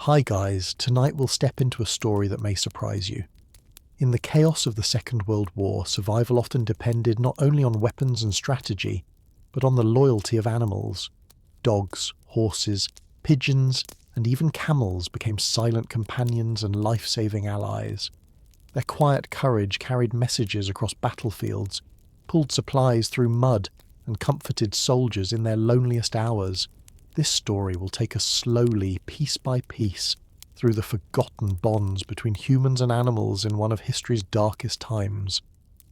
Hi guys, tonight we'll step into a story that may surprise you. In the chaos of the Second World War, survival often depended not only on weapons and strategy, but on the loyalty of animals. Dogs, horses, pigeons, and even camels became silent companions and life-saving allies. Their quiet courage carried messages across battlefields, pulled supplies through mud, and comforted soldiers in their loneliest hours. This story will take us slowly, piece by piece, through the forgotten bonds between humans and animals in one of history's darkest times.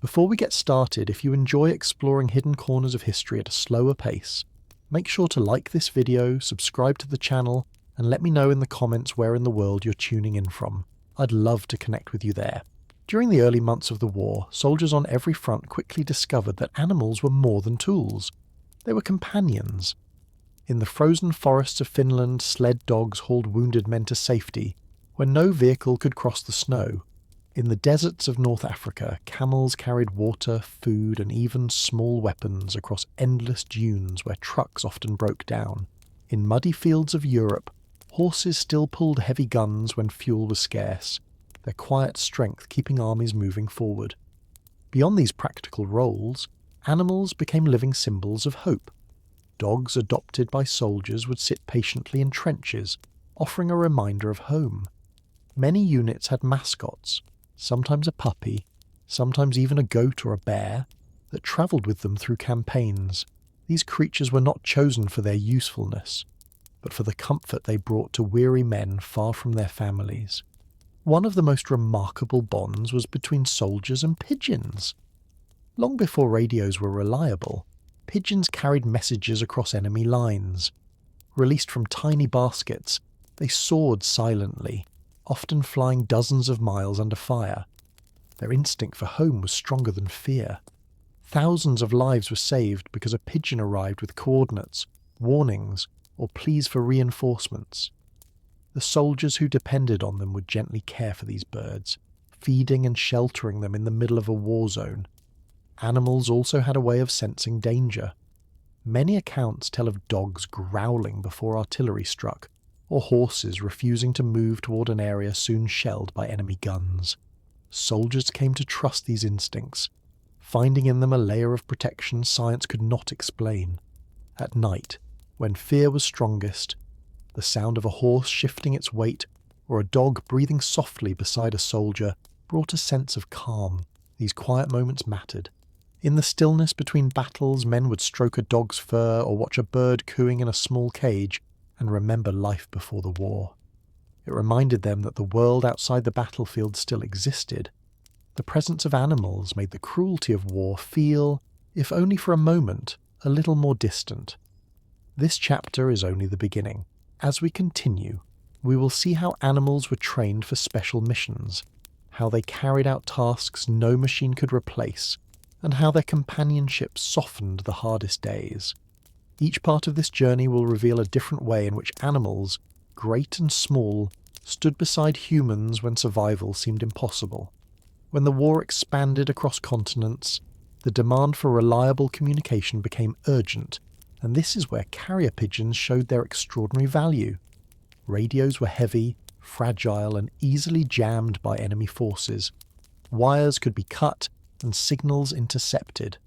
Before we get started, if you enjoy exploring hidden corners of history at a slower pace, make sure to like this video, subscribe to the channel, and let me know in the comments where in the world you're tuning in from. I'd love to connect with you there. During the early months of the war, soldiers on every front quickly discovered that animals were more than tools. They were companions. In the frozen forests of Finland, sled dogs hauled wounded men to safety when no vehicle could cross the snow. In the deserts of North Africa, camels carried water, food, and even small weapons across endless dunes where trucks often broke down. In muddy fields of Europe, horses still pulled heavy guns when fuel was scarce, their quiet strength keeping armies moving forward. Beyond these practical roles, animals became living symbols of hope. Dogs adopted by soldiers would sit patiently in trenches, offering a reminder of home. Many units had mascots, sometimes a puppy, sometimes even a goat or a bear, that travelled with them through campaigns. These creatures were not chosen for their usefulness, but for the comfort they brought to weary men far from their families. One of the most remarkable bonds was between soldiers and pigeons. Long before radios were reliable, pigeons carried messages across enemy lines. Released from tiny baskets, they soared silently, often flying dozens of miles under fire. Their instinct for home was stronger than fear. Thousands of lives were saved because a pigeon arrived with coordinates, warnings, or pleas for reinforcements. The soldiers who depended on them would gently care for these birds, feeding and sheltering them in the middle of a war zone. Animals also had a way of sensing danger. Many accounts tell of dogs growling before artillery struck, or horses refusing to move toward an area soon shelled by enemy guns. Soldiers came to trust these instincts, finding in them a layer of protection science could not explain. At night, when fear was strongest, the sound of a horse shifting its weight or a dog breathing softly beside a soldier brought a sense of calm. These quiet moments mattered. In the stillness between battles, men would stroke a dog's fur or watch a bird cooing in a small cage and remember life before the war. It reminded them that the world outside the battlefield still existed. The presence of animals made the cruelty of war feel, if only for a moment, a little more distant. This chapter is only the beginning. As we continue, we will see how animals were trained for special missions, how they carried out tasks no machine could replace, and how their companionship softened the hardest days. Each part of this journey will reveal a different way in which animals, great and small, stood beside humans when survival seemed impossible. When the war expanded across continents, the demand for reliable communication became urgent, and this is where carrier pigeons showed their extraordinary value. Radios were heavy, fragile, and easily jammed by enemy forces. Wires could be cut and signals intercepted.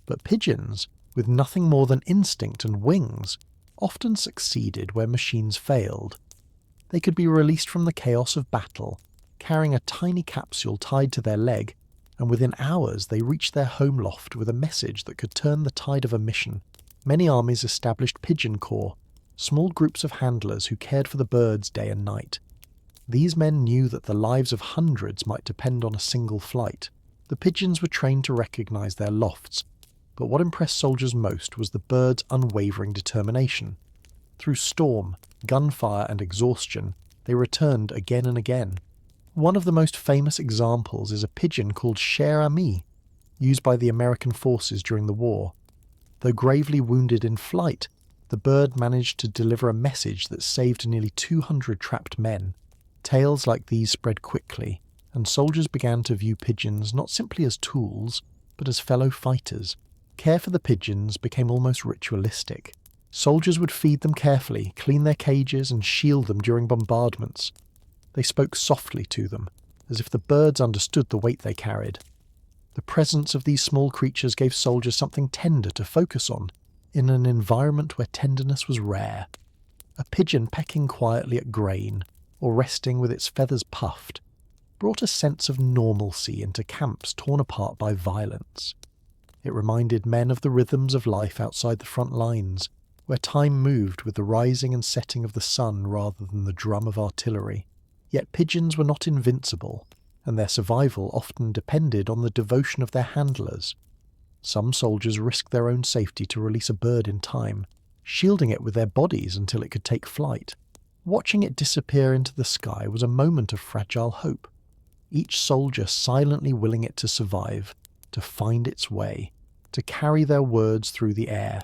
But pigeons, with nothing more than instinct and wings, often succeeded where machines failed. They could be released from the chaos of battle, carrying a tiny capsule tied to their leg, and within hours they reached their home loft with a message that could turn the tide of a mission. Many armies established pigeon corps, small groups of handlers who cared for the birds day and night. These men knew that the lives of hundreds might depend on a single flight. The pigeons were trained to recognize their lofts, but what impressed soldiers most was the birds' unwavering determination. Through storm, gunfire, and exhaustion, they returned again and again. One of the most famous examples is a pigeon called Cher Ami, used by the American forces during the war. Though gravely wounded in flight, the bird managed to deliver a message that saved nearly 200 trapped men. Tales like these spread quickly, and soldiers began to view pigeons not simply as tools, but as fellow fighters. Care for the pigeons became almost ritualistic. Soldiers would feed them carefully, clean their cages, and shield them during bombardments. They spoke softly to them, as if the birds understood the weight they carried. The presence of these small creatures gave soldiers something tender to focus on, in an environment where tenderness was rare. A pigeon pecking quietly at grain, or resting with its feathers puffed, brought a sense of normalcy into camps torn apart by violence. It reminded men of the rhythms of life outside the front lines, where time moved with the rising and setting of the sun rather than the drum of artillery. Yet pigeons were not invincible, and their survival often depended on the devotion of their handlers. Some soldiers risked their own safety to release a bird in time, shielding it with their bodies until it could take flight. Watching it disappear into the sky was a moment of fragile hope, each soldier silently willing it to survive, to find its way, to carry their words through the air.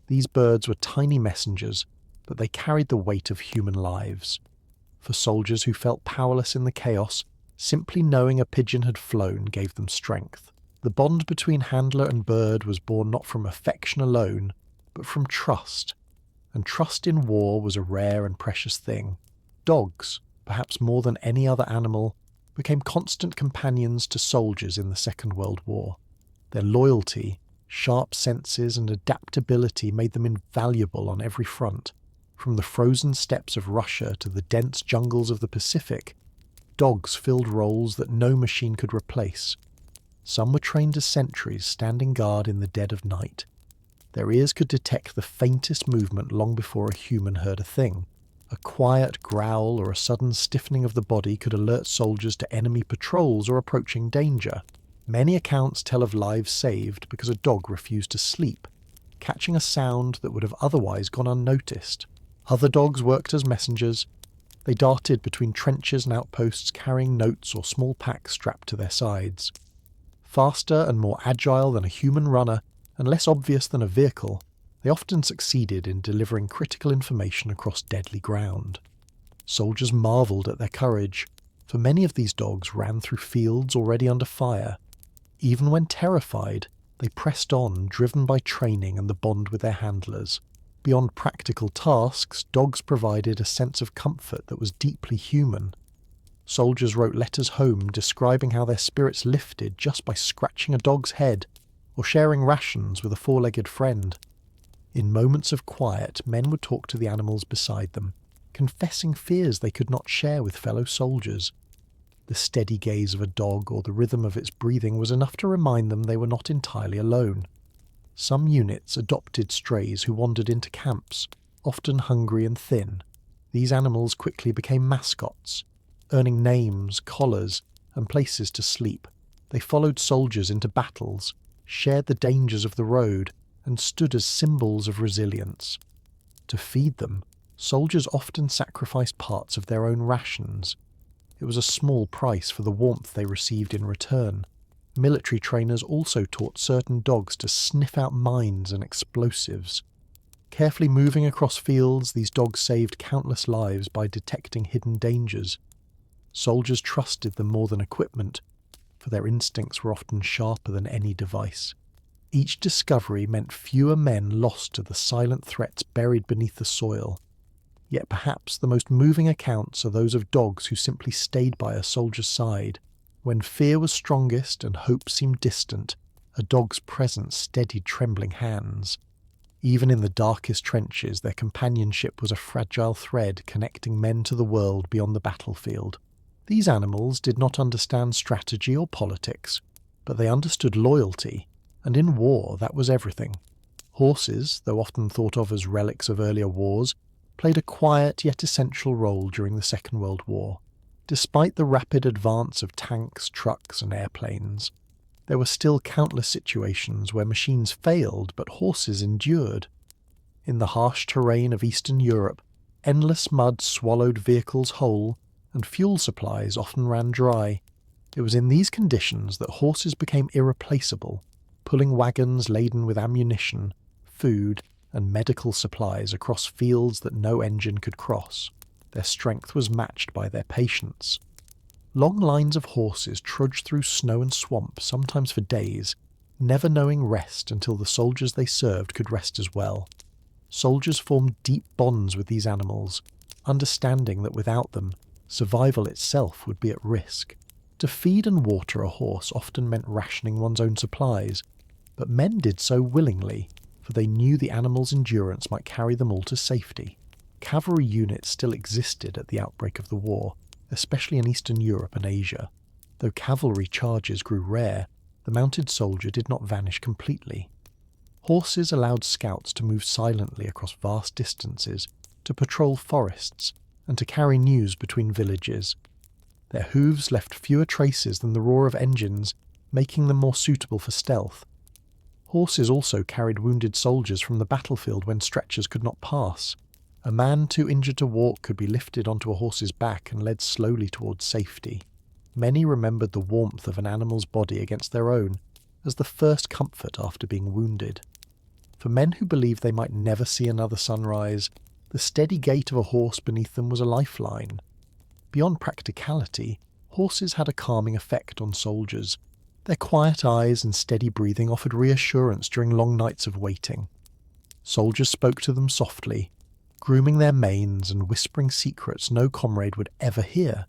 These birds were tiny messengers, but they carried the weight of human lives. For soldiers who felt powerless in the chaos, simply knowing a pigeon had flown gave them strength. The bond between handler and bird was born not from affection alone, but from trust. And trust in war was a rare and precious thing. Dogs, perhaps more than any other animal, became constant companions to soldiers in the Second World War. Their loyalty, sharp senses and adaptability made them invaluable on every front. From the frozen steppes of Russia to the dense jungles of the Pacific, dogs filled roles that no machine could replace. Some were trained as sentries, standing guard in the dead of night. Their ears could detect the faintest movement long before a human heard a thing. A quiet growl or a sudden stiffening of the body could alert soldiers to enemy patrols or approaching danger. Many accounts tell of lives saved because a dog refused to sleep, catching a sound that would have otherwise gone unnoticed. Other dogs worked as messengers. They darted between trenches and outposts carrying notes or small packs strapped to their sides. Faster and more agile than a human runner, and less obvious than a vehicle, they often succeeded in delivering critical information across deadly ground. Soldiers marvelled at their courage, for many of these dogs ran through fields already under fire. Even when terrified, they pressed on, driven by training and the bond with their handlers. Beyond practical tasks, dogs provided a sense of comfort that was deeply human. Soldiers wrote letters home describing how their spirits lifted just by scratching a dog's head or sharing rations with a four-legged friend. In moments of quiet, men would talk to the animals beside them, confessing fears they could not share with fellow soldiers. The steady gaze of a dog or the rhythm of its breathing was enough to remind them they were not entirely alone. Some units adopted strays who wandered into camps, often hungry and thin. These animals quickly became mascots, earning names, collars, and places to sleep. They followed soldiers into battles, shared the dangers of the road, and stood as symbols of resilience. To feed them, soldiers often sacrificed parts of their own rations. It was a small price for the warmth they received in return. Military trainers also taught certain dogs to sniff out mines and explosives. Carefully moving across fields, these dogs saved countless lives by detecting hidden dangers. Soldiers trusted them more than equipment, for their instincts were often sharper than any device. Each discovery meant fewer men lost to the silent threats buried beneath the soil. Yet perhaps the most moving accounts are those of dogs who simply stayed by a soldier's side. When fear was strongest and hope seemed distant, a dog's presence steadied trembling hands. Even in the darkest trenches, their companionship was a fragile thread connecting men to the world beyond the battlefield. These animals did not understand strategy or politics, but they understood loyalty, and in war that was everything. Horses, though often thought of as relics of earlier wars, played a quiet yet essential role during the Second World War. Despite the rapid advance of tanks, trucks, and airplanes, there were still countless situations where machines failed but horses endured. In the harsh terrain of Eastern Europe, endless mud swallowed vehicles whole, and fuel supplies often ran dry. It was in these conditions that horses became irreplaceable, pulling wagons laden with ammunition, food, and medical supplies across fields that no engine could cross. Their strength was matched by their patience. Long lines of horses trudged through snow and swamp, sometimes for days, never knowing rest until the soldiers they served could rest as well. Soldiers formed deep bonds with these animals, understanding that without them, survival itself would be at risk. To feed and water a horse often meant rationing one's own supplies, but men did so willingly, for they knew the animal's endurance might carry them all to safety. Cavalry units still existed at the outbreak of the war, especially in Eastern Europe and Asia. Though cavalry charges grew rare, the mounted soldier did not vanish completely. Horses allowed scouts to move silently across vast distances, to patrol forests, and to carry news between villages. Their hooves left fewer traces than the roar of engines, making them more suitable for stealth. Horses also carried wounded soldiers from the battlefield when stretchers could not pass. A man too injured to walk could be lifted onto a horse's back and led slowly towards safety. Many remembered the warmth of an animal's body against their own as the first comfort after being wounded. For men who believed they might never see another sunrise, the steady gait of a horse beneath them was a lifeline. Beyond practicality, horses had a calming effect on soldiers. Their quiet eyes and steady breathing offered reassurance during long nights of waiting. Soldiers spoke to them softly, grooming their manes and whispering secrets no comrade would ever hear.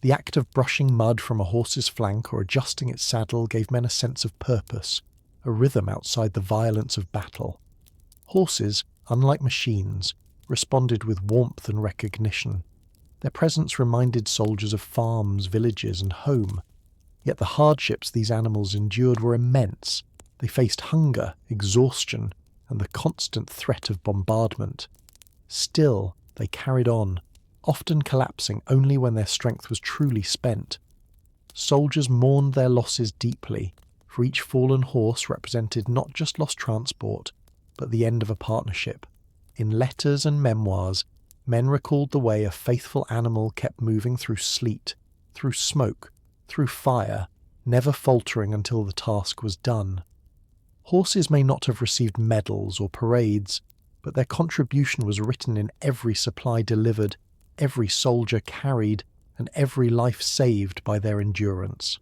The act of brushing mud from a horse's flank or adjusting its saddle gave men a sense of purpose, a rhythm outside the violence of battle. Horses, unlike machines, responded with warmth and recognition. Their presence reminded soldiers of farms, villages, and home. Yet the hardships these animals endured were immense. They faced hunger, exhaustion, and the constant threat of bombardment. Still, they carried on, often collapsing only when their strength was truly spent. Soldiers mourned their losses deeply, for each fallen horse represented not just lost transport, but the end of a partnership. In letters and memoirs, men recalled the way a faithful animal kept moving through sleet, through smoke, through fire, never faltering until the task was done. Horses may not have received medals or parades, but their contribution was written in every supply delivered, every soldier carried, and every life saved by their endurance.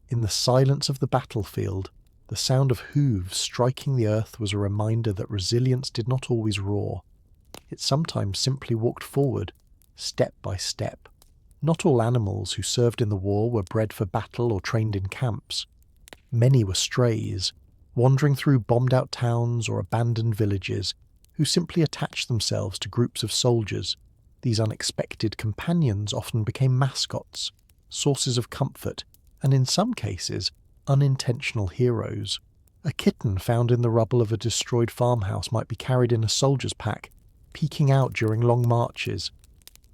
In the silence of the battlefield, the sound of hooves striking the earth was a reminder that resilience did not always roar. It sometimes simply walked forward, step by step. Not all animals who served in the war were bred for battle or trained in camps. Many were strays, wandering through bombed-out towns or abandoned villages, who simply attached themselves to groups of soldiers. These unexpected companions often became mascots, sources of comfort, and in some cases, unintentional heroes. A kitten found in the rubble of a destroyed farmhouse might be carried in a soldier's pack, peeking out during long marches.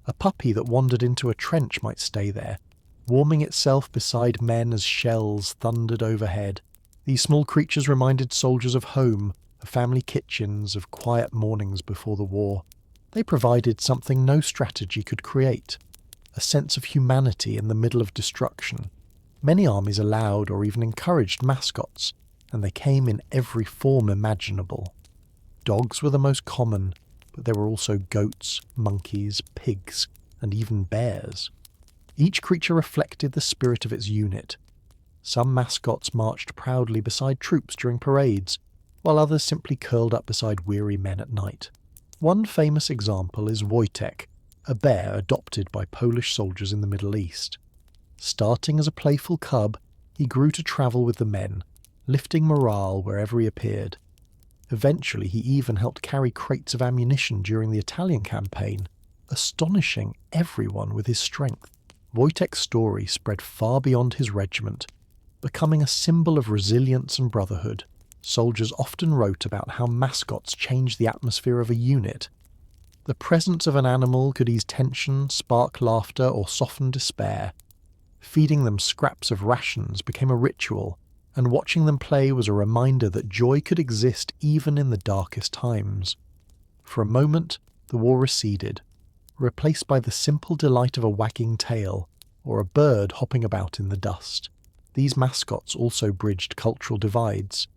A puppy that wandered into a trench might stay there, warming itself beside men as shells thundered overhead. These small creatures reminded soldiers of home, of family kitchens, of quiet mornings before the war. They provided something no strategy could create, a sense of humanity in the middle of destruction. Many armies allowed or even encouraged mascots, and they came in every form imaginable. Dogs were the most common, but there were also goats, monkeys, pigs, and even bears. Each creature reflected the spirit of its unit. Some mascots marched proudly beside troops during parades, while others simply curled up beside weary men at night. One famous example is Wojtek, a bear adopted by Polish soldiers in the Middle East. Starting as a playful cub, he grew to travel with the men, lifting morale wherever he appeared. Eventually, he even helped carry crates of ammunition during the Italian campaign, astonishing everyone with his strength. Wojtek's story spread far beyond his regiment, becoming a symbol of resilience and brotherhood. Soldiers often wrote about how mascots changed the atmosphere of a unit. The presence of an animal could ease tension, spark laughter, or soften despair. Feeding them scraps of rations became a ritual, and watching them play was a reminder that joy could exist even in the darkest times. For a moment, the war receded, replaced by the simple delight of a wagging tail, or a bird hopping about in the dust. These mascots also bridged cultural divides.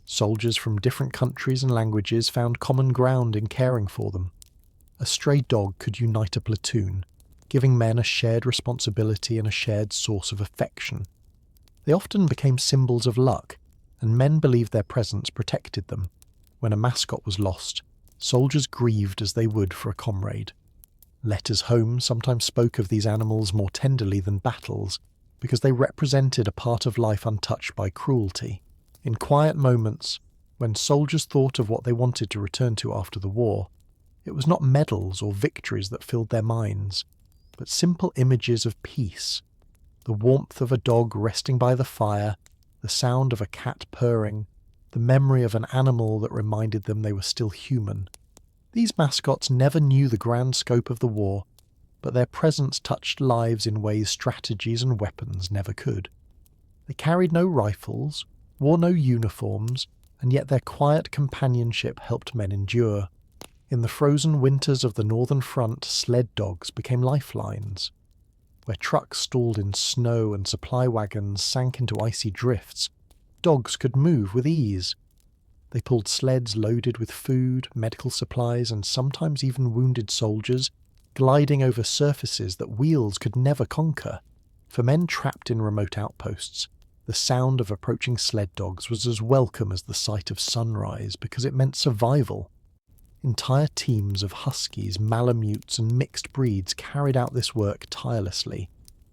Soldiers from different countries and languages found common ground in caring for them. A stray dog could unite a platoon, giving men a shared responsibility and a shared source of affection. They often became symbols of luck, and men believed their presence protected them. When a mascot was lost, Soldiers grieved as they would for a comrade. Letters home sometimes spoke of these animals more tenderly than battles, because they represented a part of life untouched by cruelty. In quiet moments, when soldiers thought of what they wanted to return to after the war, it was not medals or victories that filled their minds, but simple images of peace. The warmth of a dog resting by the fire, the sound of a cat purring, the memory of an animal that reminded them they were still human. These mascots never knew the grand scope of the war, but their presence touched lives in ways strategies and weapons never could. They carried no rifles, wore no uniforms, and yet their quiet companionship helped men endure. In the frozen winters of the Northern Front, sled dogs became lifelines. Where trucks stalled in snow and supply wagons sank into icy drifts, dogs could move with ease. They pulled sleds loaded with food, medical supplies, and sometimes even wounded soldiers, gliding over surfaces that wheels could never conquer. For men trapped in remote outposts, the sound of approaching sled dogs was as welcome as the sight of sunrise because it meant survival. Entire teams of huskies, malamutes, and mixed breeds carried out this work tirelessly,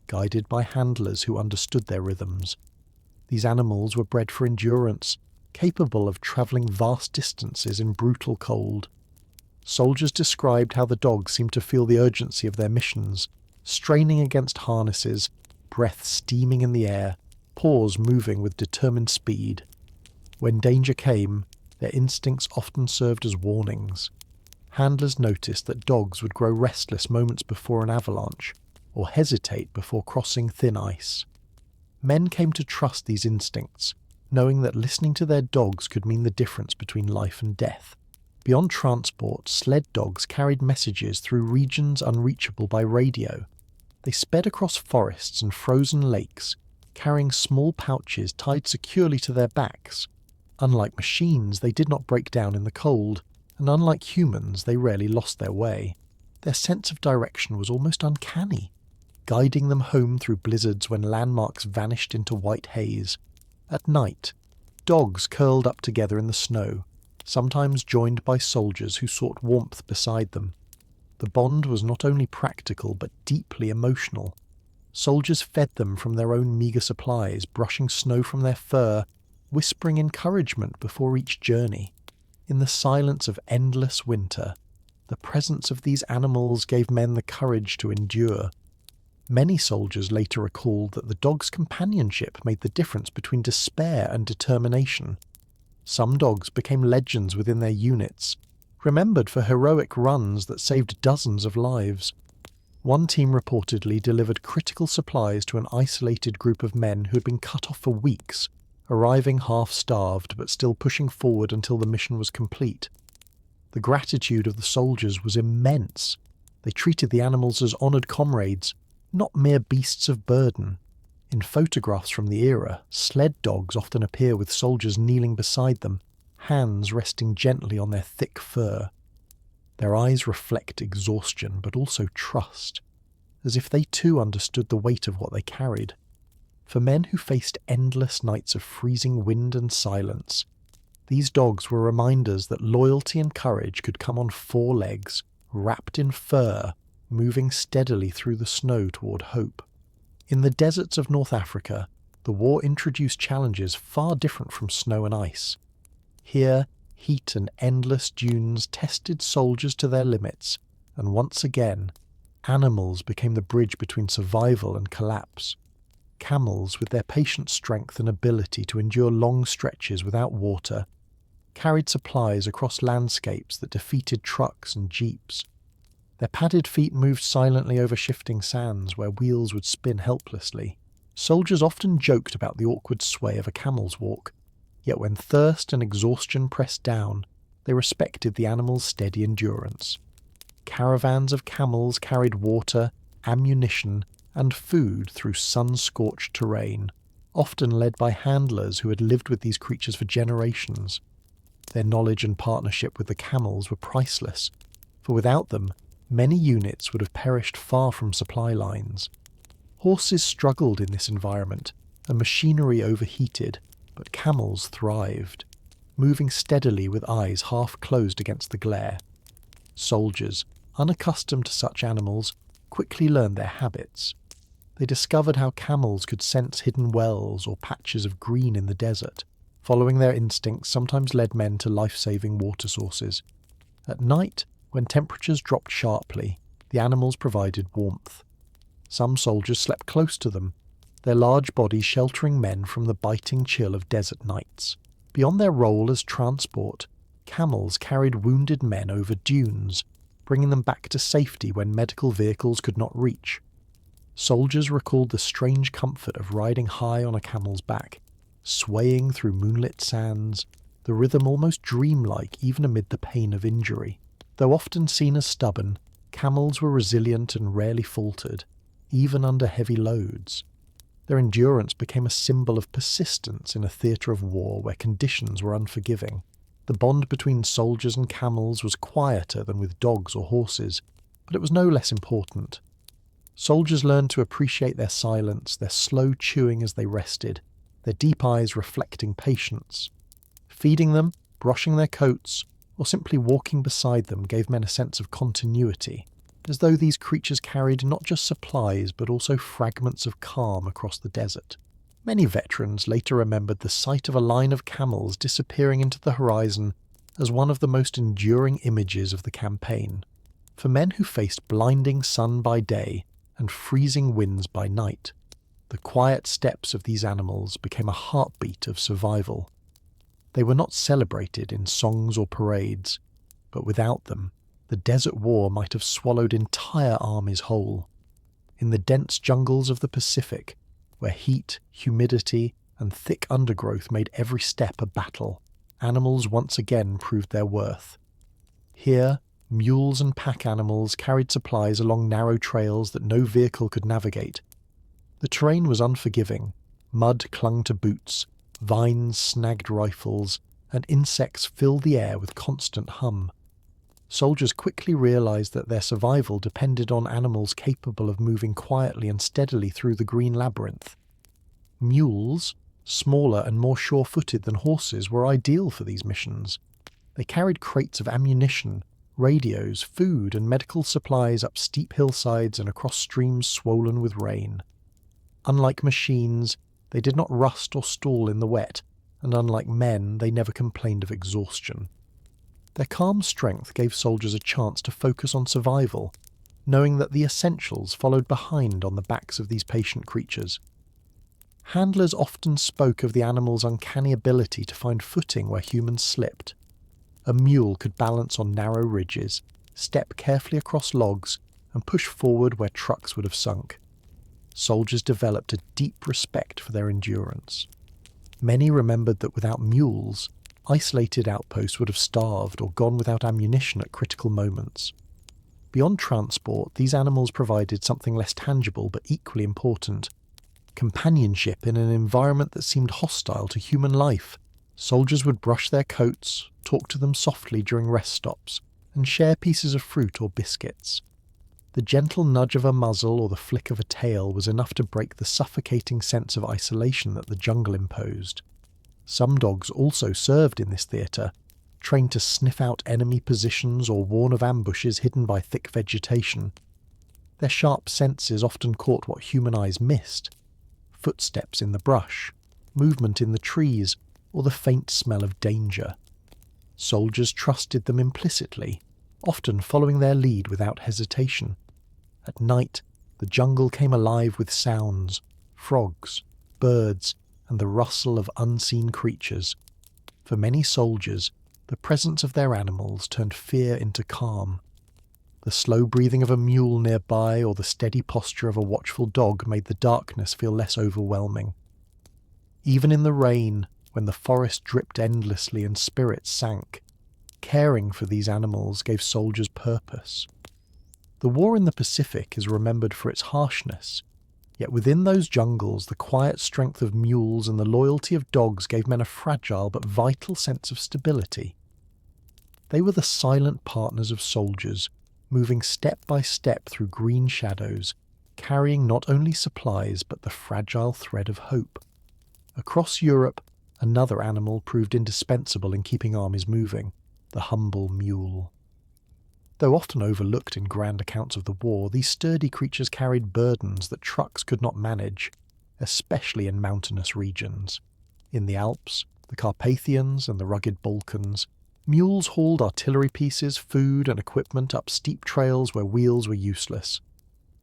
guided by handlers who understood their rhythms. These animals were bred for endurance, capable of travelling vast distances in brutal cold. Soldiers described how the dogs seemed to feel the urgency of their missions, straining against harnesses, breath steaming in the air, paws moving with determined speed. When danger came, their instincts often served as warnings. Handlers noticed that dogs would grow restless moments before an avalanche, or hesitate before crossing thin ice. Men came to trust these instincts, knowing that listening to their dogs could mean the difference between life and death. Beyond transport, sled dogs carried messages through regions unreachable by radio. They sped across forests and frozen lakes, carrying small pouches tied securely to their backs. Unlike machines, they did not break down in the cold, and unlike humans, they rarely lost their way. Their sense of direction was almost uncanny, guiding them home through blizzards when landmarks vanished into white haze. At night, dogs curled up together in the snow, sometimes joined by soldiers who sought warmth beside them. The bond was not only practical but deeply emotional. Soldiers fed them from their own meagre supplies, brushing snow from their fur, whispering encouragement before each journey. In the silence of endless winter, the presence of these animals gave men the courage to endure. Many soldiers later recalled that the dog's companionship made the difference between despair and determination. Some dogs became legends within their units, remembered for heroic runs that saved dozens of lives. One team reportedly delivered critical supplies to an isolated group of men who had been cut off for weeks, arriving half-starved but still pushing forward until the mission was complete. The gratitude of the soldiers was immense. They treated the animals as honoured comrades, not mere beasts of burden. In photographs from the era, sled dogs often appear with soldiers kneeling beside them, hands resting gently on their thick fur. Their eyes reflect exhaustion but also trust, as if they too understood the weight of what they carried. For men who faced endless nights of freezing wind and silence, these dogs were reminders that loyalty and courage could come on four legs, wrapped in fur, moving steadily through the snow toward hope. In the deserts of North Africa, the war introduced challenges far different from snow and ice. Here, heat and endless dunes tested soldiers to their limits, and once again, animals became the bridge between survival and collapse. Camels, with their patient strength and ability to endure long stretches without water, carried supplies across landscapes that defeated trucks and jeeps. Their padded feet moved silently over shifting sands where wheels would spin helplessly. Soldiers often joked about the awkward sway of a camel's walk, yet when thirst and exhaustion pressed down, they respected the animal's steady endurance. Caravans of camels carried water, ammunition, and food through sun-scorched terrain, often led by handlers who had lived with these creatures for generations. Their knowledge and partnership with the camels were priceless, for without them, many units would have perished far from supply lines. Horses struggled in this environment, and machinery overheated, but camels thrived. moving steadily with eyes half closed against the glare. Soldiers, unaccustomed to such animals, quickly learned their habits. They discovered how camels could sense hidden wells or patches of green in the desert. Following their instincts sometimes led men to life-saving water sources. At night, when temperatures dropped sharply, the animals provided warmth. Some soldiers slept close to them, their large bodies sheltering men from the biting chill of desert nights. Beyond their role as transport, camels carried wounded men over dunes, bringing them back to safety when medical vehicles could not reach. Soldiers recalled the strange comfort of riding high on a camel's back, swaying through moonlit sands, the rhythm almost dreamlike even amid the pain of injury. Though often seen as stubborn, camels were resilient and rarely faltered, even under heavy loads. Their endurance became a symbol of persistence in a theatre of war where conditions were unforgiving. The bond between soldiers and camels was quieter than with dogs or horses, but it was no less important. Soldiers learned to appreciate their silence, their slow chewing as they rested, their deep eyes reflecting patience. Feeding them, brushing their coats, or simply walking beside them gave men a sense of continuity, as though these creatures carried not just supplies but also fragments of calm across the desert. Many veterans later remembered the sight of a line of camels disappearing into the horizon as one of the most enduring images of the campaign. For men who faced blinding sun by day and freezing winds by night, the quiet steps of these animals became a heartbeat of survival. They were not celebrated in songs or parades, but without them, the desert war might have swallowed entire armies whole. In the dense jungles of the Pacific, where heat, humidity, and thick undergrowth made every step a battle, animals once again proved their worth. Here, mules and pack animals carried supplies along narrow trails that no vehicle could navigate. The terrain was unforgiving. Mud clung to boots, vines snagged rifles, and insects filled the air with constant hum. Soldiers quickly realized that their survival depended on animals capable of moving quietly and steadily through the green labyrinth. Mules, smaller and more sure-footed than horses, were ideal for these missions. They carried crates of ammunition, radios, food, and medical supplies up steep hillsides and across streams swollen with rain. Unlike machines, they did not rust or stall in the wet, and unlike men, they never complained of exhaustion. Their calm strength gave soldiers a chance to focus on survival, knowing that the essentials followed behind on the backs of these patient creatures. Handlers often spoke of the animal's uncanny ability to find footing where humans slipped. A mule could balance on narrow ridges, step carefully across logs, and push forward where trucks would have sunk. Soldiers developed a deep respect for their endurance. Many remembered that without mules, isolated outposts would have starved or gone without ammunition at critical moments. Beyond transport, these animals provided something less tangible but equally important: companionship in an environment that seemed hostile to human life. Soldiers would brush their coats, talk to them softly during rest stops, and share pieces of fruit or biscuits. The gentle nudge of a muzzle or the flick of a tail was enough to break the suffocating sense of isolation that the jungle imposed. Some dogs also served in this theatre, trained to sniff out enemy positions or warn of ambushes hidden by thick vegetation. Their sharp senses often caught what human eyes missed: footsteps in the brush, movement in the trees, or the faint smell of danger. Soldiers trusted them implicitly, often following their lead without hesitation. At night, the jungle came alive with sounds: frogs, birds, and the rustle of unseen creatures. For many soldiers, the presence of their animals turned fear into calm. The slow breathing of a mule nearby or the steady posture of a watchful dog made the darkness feel less overwhelming. Even in the rain, when the forest dripped endlessly and spirits sank, caring for these animals gave soldiers purpose. The war in the Pacific is remembered for its harshness, yet within those jungles the quiet strength of mules and the loyalty of dogs gave men a fragile but vital sense of stability. They were the silent partners of soldiers, moving step by step through green shadows, carrying not only supplies but the fragile thread of hope. Across Europe, Another animal proved indispensable in keeping armies moving, the humble mule. Though often overlooked in grand accounts of the war, these sturdy creatures carried burdens that trucks could not manage, especially in mountainous regions. In the Alps, the Carpathians, and the rugged Balkans, mules hauled artillery pieces, food, and equipment up steep trails where wheels were useless.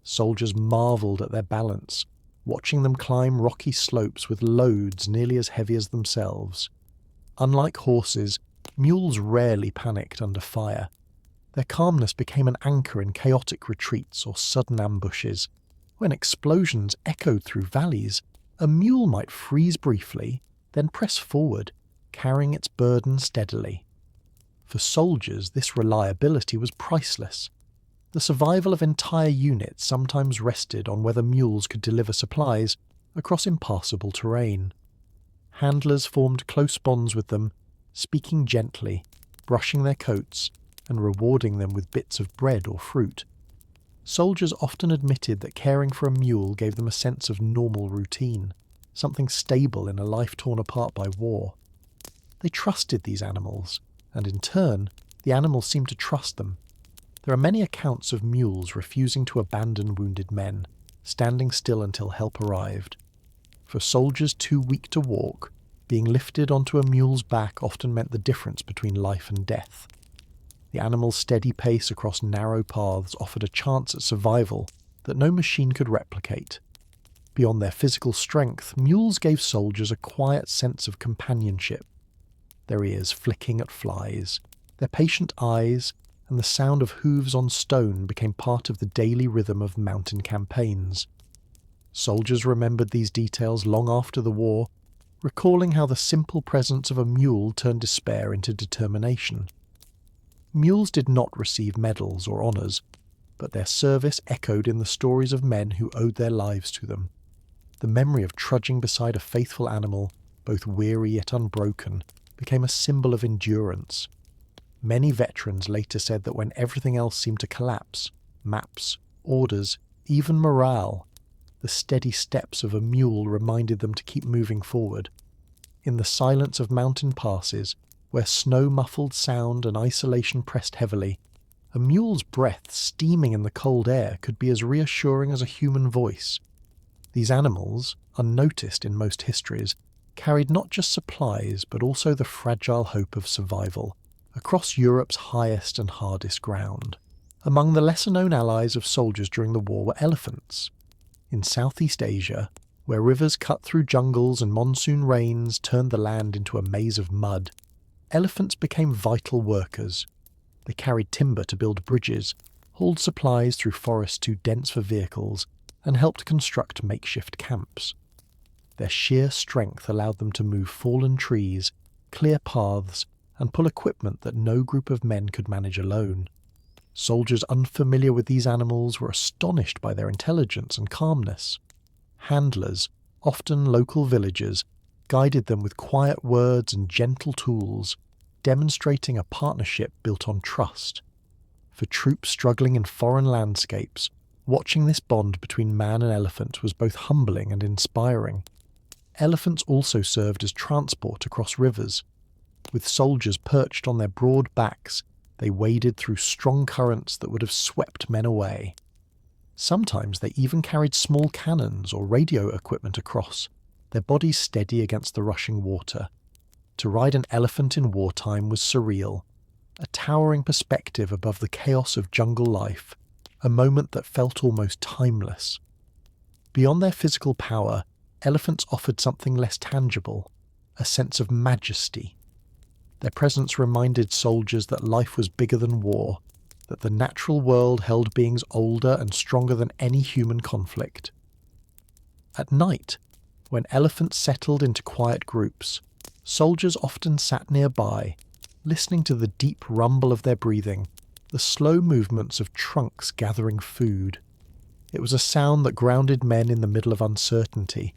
Soldiers marvelled at their balance, watching them climb rocky slopes with loads nearly as heavy as themselves. Unlike horses, mules rarely panicked under fire. Their calmness became an anchor in chaotic retreats or sudden ambushes. When explosions echoed through valleys, a mule might freeze briefly, then press forward, carrying its burden steadily. For soldiers, this reliability was priceless. The survival of entire units sometimes rested on whether mules could deliver supplies across impassable terrain. Handlers formed close bonds with them, speaking gently, brushing their coats, and rewarding them with bits of bread or fruit. Soldiers often admitted that caring for a mule gave them a sense of normal routine, something stable in a life torn apart by war. They trusted these animals, and in turn, the animals seemed to trust them. There are many accounts of mules refusing to abandon wounded men, standing still until help arrived. For soldiers too weak to walk, being lifted onto a mule's back often meant the difference between life and death. The animal's steady pace across narrow paths offered a chance at survival that no machine could replicate. Beyond their physical strength, mules gave soldiers a quiet sense of companionship. Their ears flicking at flies, their patient eyes, and the sound of hooves on stone became part of the daily rhythm of mountain campaigns. Soldiers remembered these details long after the war, recalling how the simple presence of a mule turned despair into determination. Mules did not receive medals or honours, but their service echoed in the stories of men who owed their lives to them. The memory of trudging beside a faithful animal, both weary yet unbroken, became a symbol of endurance. Many veterans later said that when everything else seemed to collapse, maps, orders, even morale, the steady steps of a mule reminded them to keep moving forward. In the silence of mountain passes, where snow-muffled sound and isolation pressed heavily, a mule's breath steaming in the cold air could be as reassuring as a human voice. These animals, unnoticed in most histories, carried not just supplies but also the fragile hope of survival, across Europe's highest and hardest ground. Among the lesser-known allies of soldiers during the war were elephants. In Southeast Asia, where rivers cut through jungles and monsoon rains turned the land into a maze of mud, elephants became vital workers. They carried timber to build bridges, hauled supplies through forests too dense for vehicles, and helped construct makeshift camps. Their sheer strength allowed them to move fallen trees, clear paths, and pull equipment that no group of men could manage alone. Soldiers unfamiliar with these animals were astonished by their intelligence and calmness. Handlers, often local villagers, guided them with quiet words and gentle tools, demonstrating a partnership built on trust. For troops struggling in foreign landscapes, watching this bond between man and elephant was both humbling and inspiring. Elephants also served as transport across rivers. With soldiers perched on their broad backs, they waded through strong currents that would have swept men away. Sometimes they even carried small cannons or radio equipment across, their bodies steady against the rushing water. To ride an elephant in wartime was surreal, a towering perspective above the chaos of jungle life, a moment that felt almost timeless. Beyond their physical power, elephants offered something less tangible, a sense of majesty. Their presence reminded soldiers that life was bigger than war, that the natural world held beings older and stronger than any human conflict. At night, when elephants settled into quiet groups, soldiers often sat nearby, listening to the deep rumble of their breathing, the slow movements of trunks gathering food. It was a sound that grounded men in the middle of uncertainty.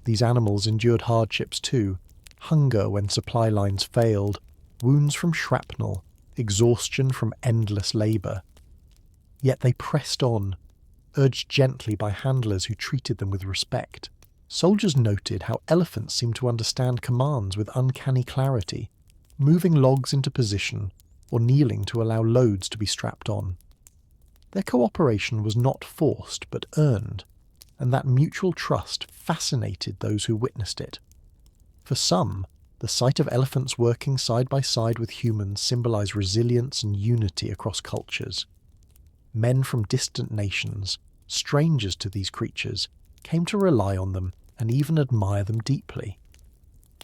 These animals endured hardships too, hunger when supply lines failed, wounds from shrapnel, exhaustion from endless labour. Yet they pressed on, urged gently by handlers who treated them with respect. Soldiers noted how elephants seemed to understand commands with uncanny clarity, moving logs into position or kneeling to allow loads to be strapped on. Their cooperation was not forced but earned, and that mutual trust fascinated those who witnessed it. For some, the sight of elephants working side by side with humans symbolized resilience and unity across cultures. Men from distant nations, strangers to these creatures, came to rely on them and even admire them deeply.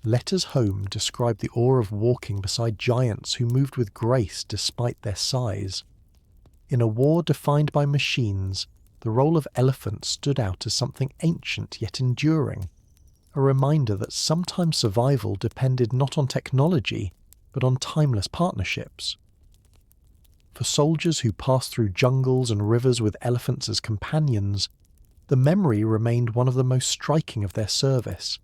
Letters home described the awe of walking beside giants who moved with grace despite their size. In a war defined by machines, the role of elephants stood out as something ancient yet enduring, a reminder that sometimes survival depended not on technology, but on timeless partnerships. For soldiers who passed through jungles and rivers with elephants as companions, the memory remained one of the most striking of their service.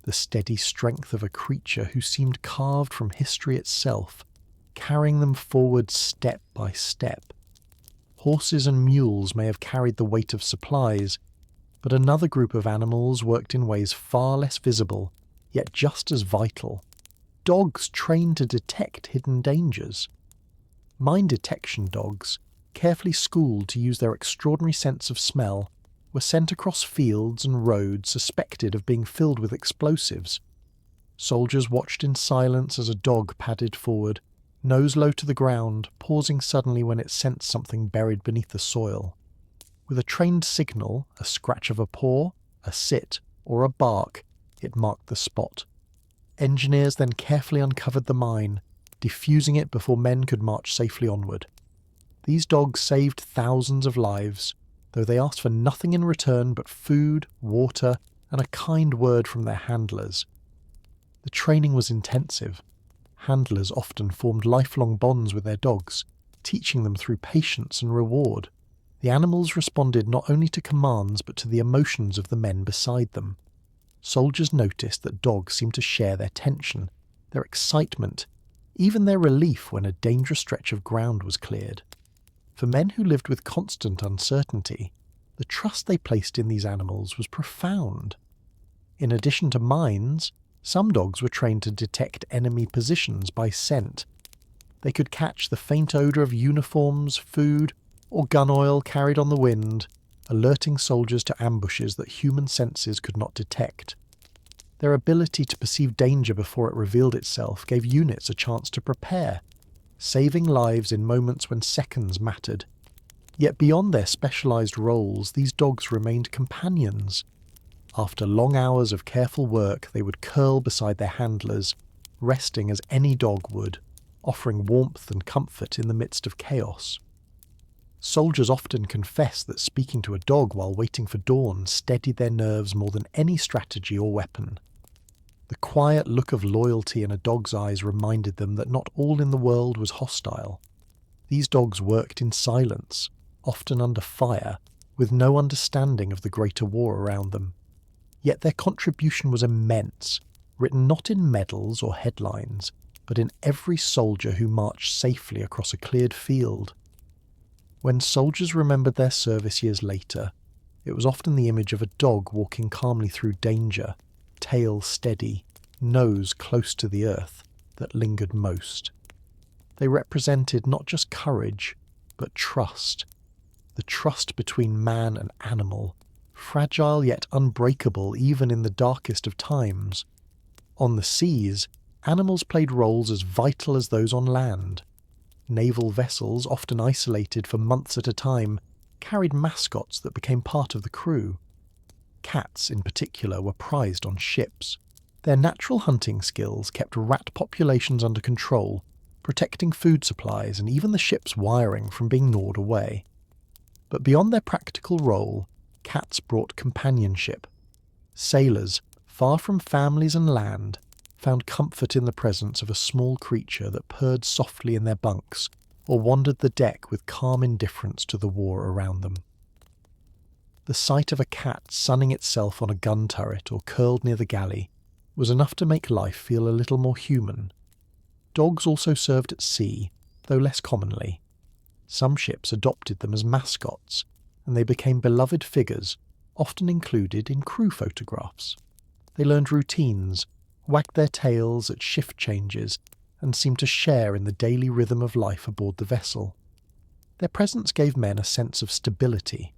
The steady strength of a creature who seemed carved from history itself, carrying them forward step by step. Horses and mules may have carried the weight of supplies, but another group of animals worked in ways far less visible, yet just as vital. Dogs trained to detect hidden dangers. Mine detection dogs, carefully schooled to use their extraordinary sense of smell, were sent across fields and roads suspected of being filled with explosives. Soldiers watched in silence as a dog padded forward, nose low to the ground, pausing suddenly when it sensed something buried beneath the soil. With a trained signal, a scratch of a paw, a sit, or a bark, it marked the spot. Engineers then carefully uncovered the mine, defusing it before men could march safely onward. These dogs saved thousands of lives, though they asked for nothing in return but food, water, and a kind word from their handlers. The training was intensive. Handlers often formed lifelong bonds with their dogs, teaching them through patience and reward. The animals responded not only to commands but to the emotions of the men beside them. Soldiers noticed that dogs seemed to share their tension, their excitement, even their relief when a dangerous stretch of ground was cleared. For men who lived with constant uncertainty, the trust they placed in these animals was profound. In addition to mines, some dogs were trained to detect enemy positions by scent. They could catch the faint odour of uniforms, food, or gun oil carried on the wind, alerting soldiers to ambushes that human senses could not detect. Their ability to perceive danger before it revealed itself gave units a chance to prepare, saving lives in moments when seconds mattered. Yet beyond their specialised roles, these dogs remained companions. After long hours of careful work, they would curl beside their handlers, resting as any dog would, offering warmth and comfort in the midst of chaos. Soldiers often confess that speaking to a dog while waiting for dawn steadied their nerves more than any strategy or weapon. The quiet look of loyalty in a dog's eyes reminded them that not all in the world was hostile. These dogs worked in silence, often under fire, with no understanding of the greater war around them. Yet their contribution was immense, written not in medals or headlines, but in every soldier who marched safely across a cleared field. When soldiers remembered their service years later, it was often the image of a dog walking calmly through danger, tail steady, nose close to the earth, that lingered most. They represented not just courage, but trust. The trust between man and animal, fragile yet unbreakable even in the darkest of times. On the seas, animals played roles as vital as those on land. Naval vessels, often isolated for months at a time, carried mascots that became part of the crew. Cats, in particular, were prized on ships. Their natural hunting skills kept rat populations under control, protecting food supplies and even the ship's wiring from being gnawed away. But beyond their practical role, cats brought companionship. Sailors, far from families and land, found comfort in the presence of a small creature that purred softly in their bunks or wandered the deck with calm indifference to the war around them. The sight of a cat sunning itself on a gun turret or curled near the galley was enough to make life feel a little more human. Dogs also served at sea, though less commonly. Some ships adopted them as mascots, and they became beloved figures, often included in crew photographs. They learned routines, wagged their tails at shift changes, and seemed to share in the daily rhythm of life aboard the vessel. Their presence gave men a sense of stability,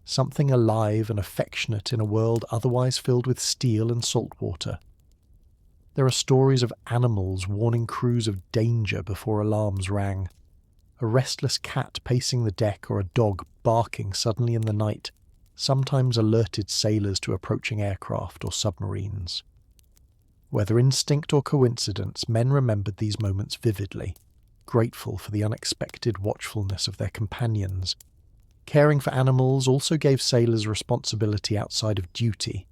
something alive and affectionate in a world otherwise filled with steel and salt water. There are stories of animals warning crews of danger before alarms rang. A restless cat pacing the deck or a dog barking suddenly in the night sometimes alerted sailors to approaching aircraft or submarines. Whether instinct or coincidence, men remembered these moments vividly, grateful for the unexpected watchfulness of their companions. Caring for animals also gave sailors responsibility outside of duty.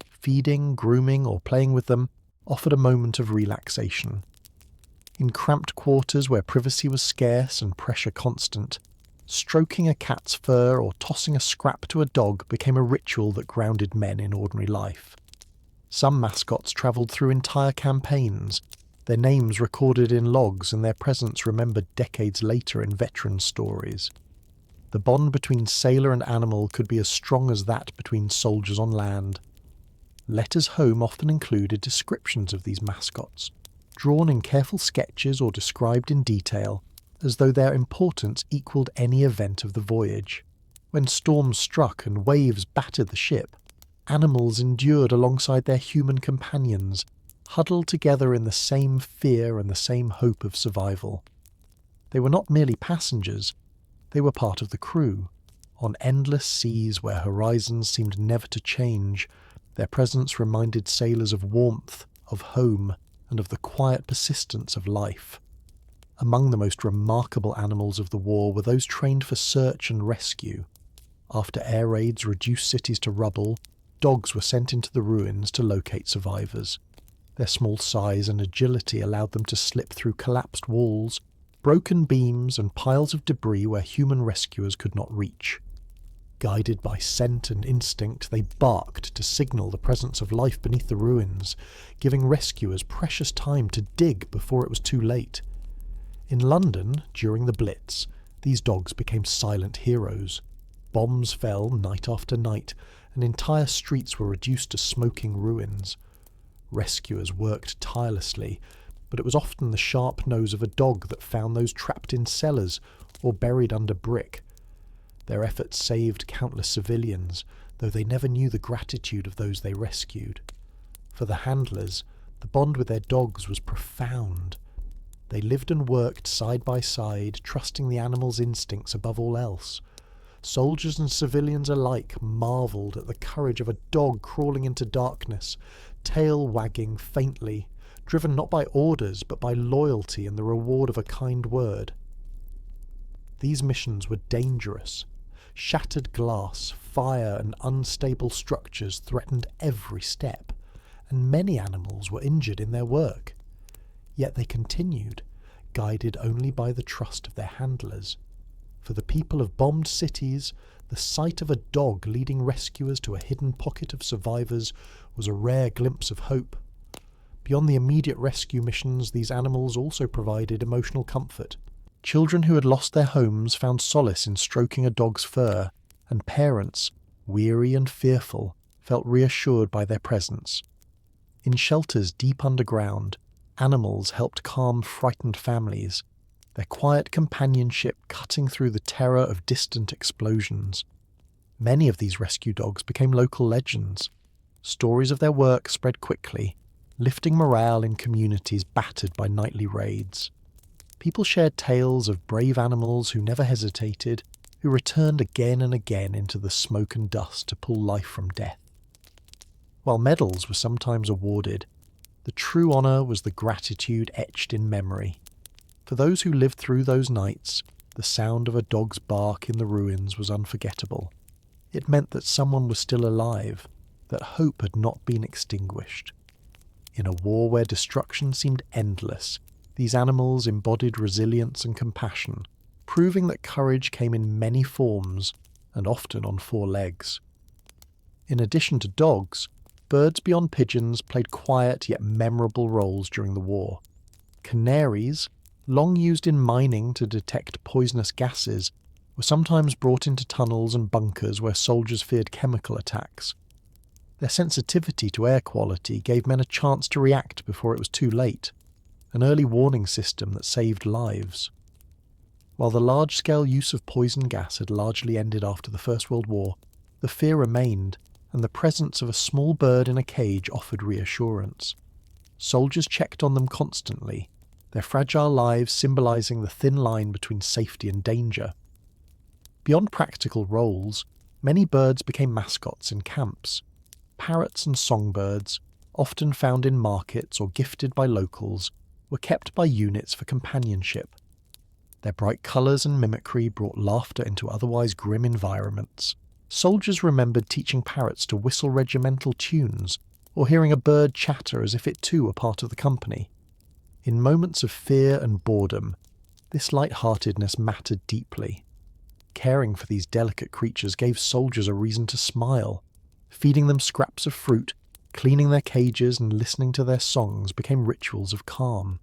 Feeding, grooming, or playing with them offered a moment of relaxation. In cramped quarters where privacy was scarce and pressure constant, stroking a cat's fur or tossing a scrap to a dog became a ritual that grounded men in ordinary life. Some mascots travelled through entire campaigns, their names recorded in logs and their presence remembered decades later in veteran stories. The bond between sailor and animal could be as strong as that between soldiers on land. Letters home often included descriptions of these mascots, drawn in careful sketches or described in detail, as though their importance equalled any event of the voyage. When storms struck and waves battered the ship, animals endured alongside their human companions, huddled together in the same fear and the same hope of survival. They were not merely passengers, they were part of the crew. On endless seas where horizons seemed never to change, their presence reminded sailors of warmth, of home, and of the quiet persistence of life. Among the most remarkable animals of the war were those trained for search and rescue. After air raids reduced cities to rubble, dogs were sent into the ruins to locate survivors. Their small size and agility allowed them to slip through collapsed walls, broken beams, and piles of debris where human rescuers could not reach. Guided by scent and instinct, they barked to signal the presence of life beneath the ruins, giving rescuers precious time to dig before it was too late. In London, during the Blitz, these dogs became silent heroes. Bombs fell night after night, and entire streets were reduced to smoking ruins. Rescuers worked tirelessly, but it was often the sharp nose of a dog that found those trapped in cellars or buried under brick. Their efforts saved countless civilians, though they never knew the gratitude of those they rescued. For the handlers, the bond with their dogs was profound. They lived and worked side by side, trusting the animal's instincts above all else. Soldiers and civilians alike marvelled at the courage of a dog crawling into darkness, tail wagging faintly, driven not by orders but by loyalty and the reward of a kind word. These missions were dangerous. Shattered glass, fire, and unstable structures threatened every step, and many animals were injured in their work. Yet they continued, guided only by the trust of their handlers. For the people of bombed cities, the sight of a dog leading rescuers to a hidden pocket of survivors was a rare glimpse of hope. Beyond the immediate rescue missions, these animals also provided emotional comfort. Children who had lost their homes found solace in stroking a dog's fur, and parents, weary and fearful, felt reassured by their presence. In shelters deep underground, animals helped calm frightened families, their quiet companionship cutting through the terror of distant explosions. Many of these rescue dogs became local legends. Stories of their work spread quickly, lifting morale in communities battered by nightly raids. People shared tales of brave animals who never hesitated, who returned again and again into the smoke and dust to pull life from death. While medals were sometimes awarded, the true honour was the gratitude etched in memory. For those who lived through those nights, the sound of a dog's bark in the ruins was unforgettable. It meant that someone was still alive, that hope had not been extinguished. In a war where destruction seemed endless, these animals embodied resilience and compassion, proving that courage came in many forms and often on four legs. In addition to dogs, birds beyond pigeons played quiet yet memorable roles during the war. Canaries, long used in mining to detect poisonous gases, were sometimes brought into tunnels and bunkers where soldiers feared chemical attacks. Their sensitivity to air quality gave men a chance to react before it was too late, an early warning system that saved lives. While the large-scale use of poison gas had largely ended after the First World War, the fear remained, and the presence of a small bird in a cage offered reassurance. Soldiers checked on them constantly, their fragile lives symbolising the thin line between safety and danger. Beyond practical roles, many birds became mascots in camps. Parrots and songbirds, often found in markets or gifted by locals, were kept by units for companionship. Their bright colours and mimicry brought laughter into otherwise grim environments. Soldiers remembered teaching parrots to whistle regimental tunes, or hearing a bird chatter as if it too were part of the company. In moments of fear and boredom, this light-heartedness mattered deeply. Caring for these delicate creatures gave soldiers a reason to smile. Feeding them scraps of fruit, cleaning their cages and listening to their songs became rituals of calm.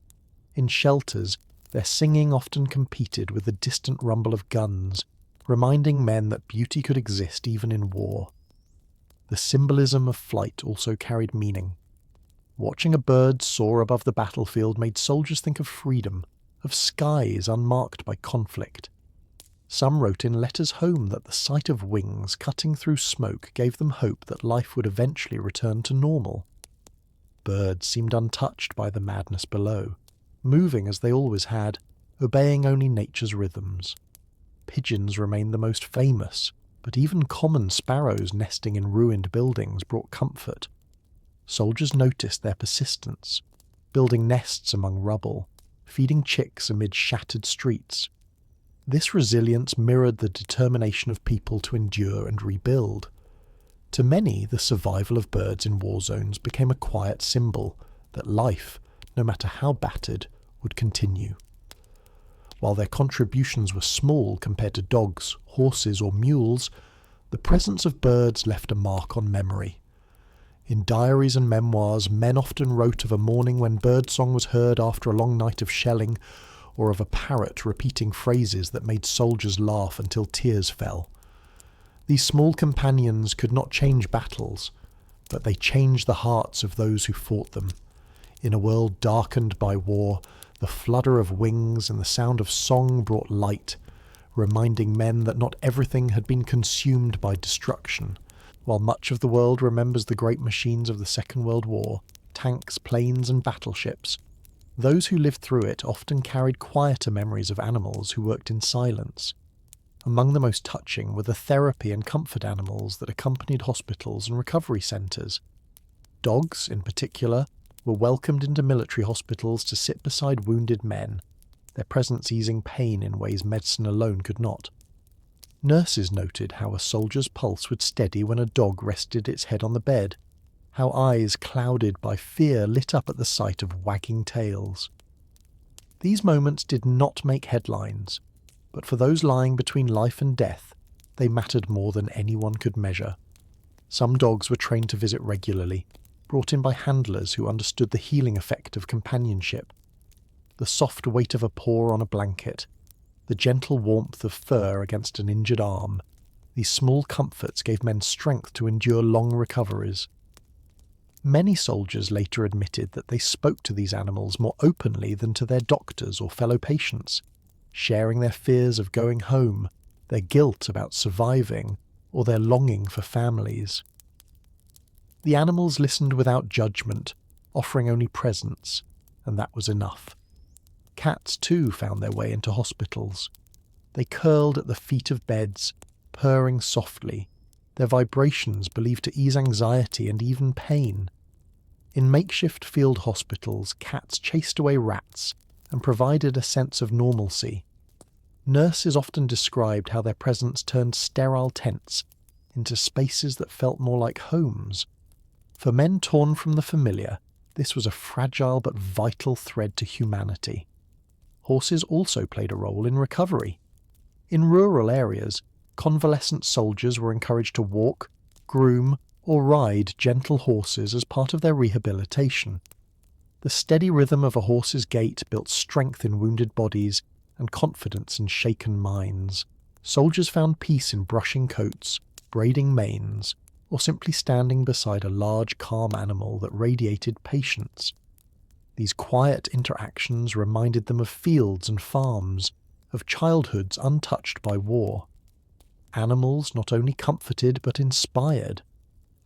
In shelters, their singing often competed with the distant rumble of guns, reminding men that beauty could exist even in war. The symbolism of flight also carried meaning. Watching a bird soar above the battlefield made soldiers think of freedom, of skies unmarked by conflict. Some wrote in letters home that the sight of wings cutting through smoke gave them hope that life would eventually return to normal. Birds seemed untouched by the madness below, moving as they always had, obeying only nature's rhythms. Pigeons remained the most famous, but even common sparrows nesting in ruined buildings brought comfort. Soldiers noticed their persistence, building nests among rubble, feeding chicks amid shattered streets. This resilience mirrored the determination of people to endure and rebuild. To many, the survival of birds in war zones became a quiet symbol that life, no matter how battered, would continue. While their contributions were small compared to dogs, horses, or mules, the presence of birds left a mark on memory. In diaries and memoirs, men often wrote of a morning when birdsong was heard after a long night of shelling, or of a parrot repeating phrases that made soldiers laugh until tears fell. These small companions could not change battles, but they changed the hearts of those who fought them. In a world darkened by war, the flutter of wings and the sound of song brought light, reminding men that not everything had been consumed by destruction. While much of the world remembers the great machines of the Second World War, tanks, planes, and battleships, those who lived through it often carried quieter memories of animals who worked in silence. Among the most touching were the therapy and comfort animals that accompanied hospitals and recovery centres. Dogs, in particular, were welcomed into military hospitals to sit beside wounded men, their presence easing pain in ways medicine alone could not. Nurses noted how a soldier's pulse would steady when a dog rested its head on the bed, how eyes clouded by fear lit up at the sight of wagging tails. These moments did not make headlines, but for those lying between life and death, they mattered more than anyone could measure. Some dogs were trained to visit regularly, brought in by handlers who understood the healing effect of companionship. The soft weight of a paw on a blanket, the gentle warmth of fur against an injured arm, these small comforts gave men strength to endure long recoveries. Many soldiers later admitted that they spoke to these animals more openly than to their doctors or fellow patients, sharing their fears of going home, their guilt about surviving, or their longing for families. The animals listened without judgment, offering only presence, and that was enough. Cats too found their way into hospitals. They curled at the feet of beds, purring softly, their vibrations believed to ease anxiety and even pain. In makeshift field hospitals, cats chased away rats and provided a sense of normalcy. Nurses often described how their presence turned sterile tents into spaces that felt more like homes. For men torn from the familiar, this was a fragile but vital thread to humanity. Horses also played a role in recovery. In rural areas, convalescent soldiers were encouraged to walk, groom, or ride gentle horses as part of their rehabilitation. The steady rhythm of a horse's gait built strength in wounded bodies and confidence in shaken minds. Soldiers found peace in brushing coats, braiding manes, or simply standing beside a large, calm animal that radiated patience. These quiet interactions reminded them of fields and farms, of childhoods untouched by war. Animals not only comforted but inspired.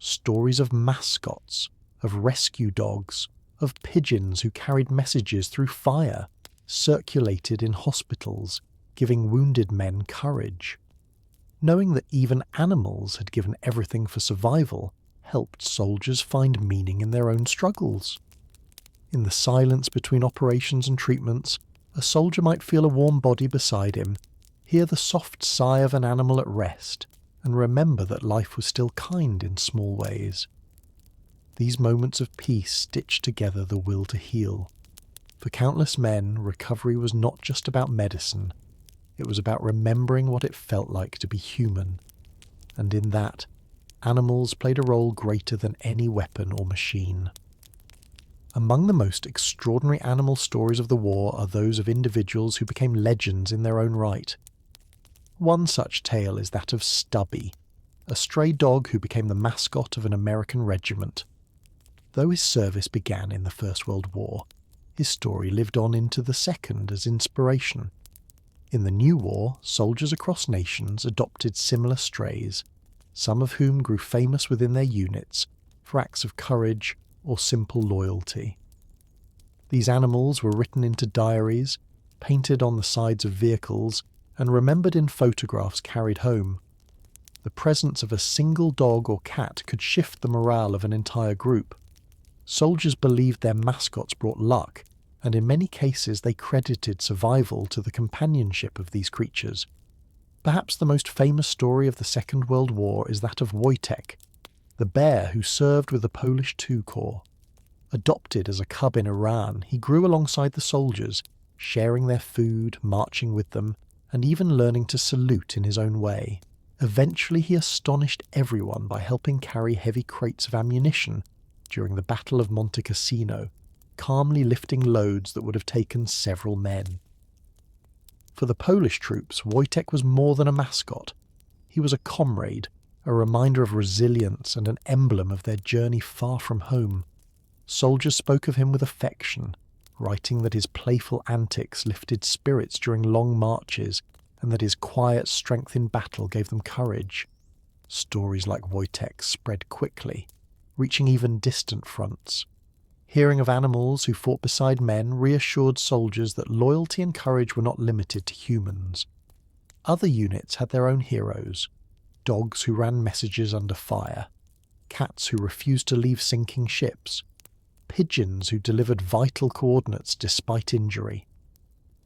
Stories of mascots, of rescue dogs, of pigeons who carried messages through fire, circulated in hospitals, giving wounded men courage. Knowing that even animals had given everything for survival helped soldiers find meaning in their own struggles. In the silence between operations and treatments, a soldier might feel a warm body beside him, hear the soft sigh of an animal at rest, and remember that life was still kind in small ways. These moments of peace stitched together the will to heal. For countless men, recovery was not just about medicine. It was about remembering what it felt like to be human. And in that, animals played a role greater than any weapon or machine. Among the most extraordinary animal stories of the war are those of individuals who became legends in their own right. One such tale is that of Stubby, a stray dog who became the mascot of an American regiment. Though his service began in the First World War, his story lived on into the Second as inspiration. In the New War, soldiers across nations adopted similar strays, some of whom grew famous within their units for acts of courage or simple loyalty. These animals were written into diaries, painted on the sides of vehicles, and remembered in photographs carried home. The presence of a single dog or cat could shift the morale of an entire group. Soldiers believed their mascots brought luck, and in many cases they credited survival to the companionship of these creatures. Perhaps the most famous story of the Second World War is that of Wojtek, the bear who served with the Polish II Corps. Adopted as a cub in Iran, he grew alongside the soldiers, sharing their food, marching with them, and even learning to salute in his own way. Eventually he astonished everyone by helping carry heavy crates of ammunition during the Battle of Monte Cassino, calmly lifting loads that would have taken several men. For the Polish troops, Wojtek was more than a mascot. He was a comrade, a reminder of resilience and an emblem of their journey far from home. Soldiers spoke of him with affection, writing that his playful antics lifted spirits during long marches and that his quiet strength in battle gave them courage. Stories like Wojtek's spread quickly, reaching even distant fronts. Hearing of animals who fought beside men reassured soldiers that loyalty and courage were not limited to humans. Other units had their own heroes: dogs who ran messages under fire, cats who refused to leave sinking ships, pigeons who delivered vital coordinates despite injury.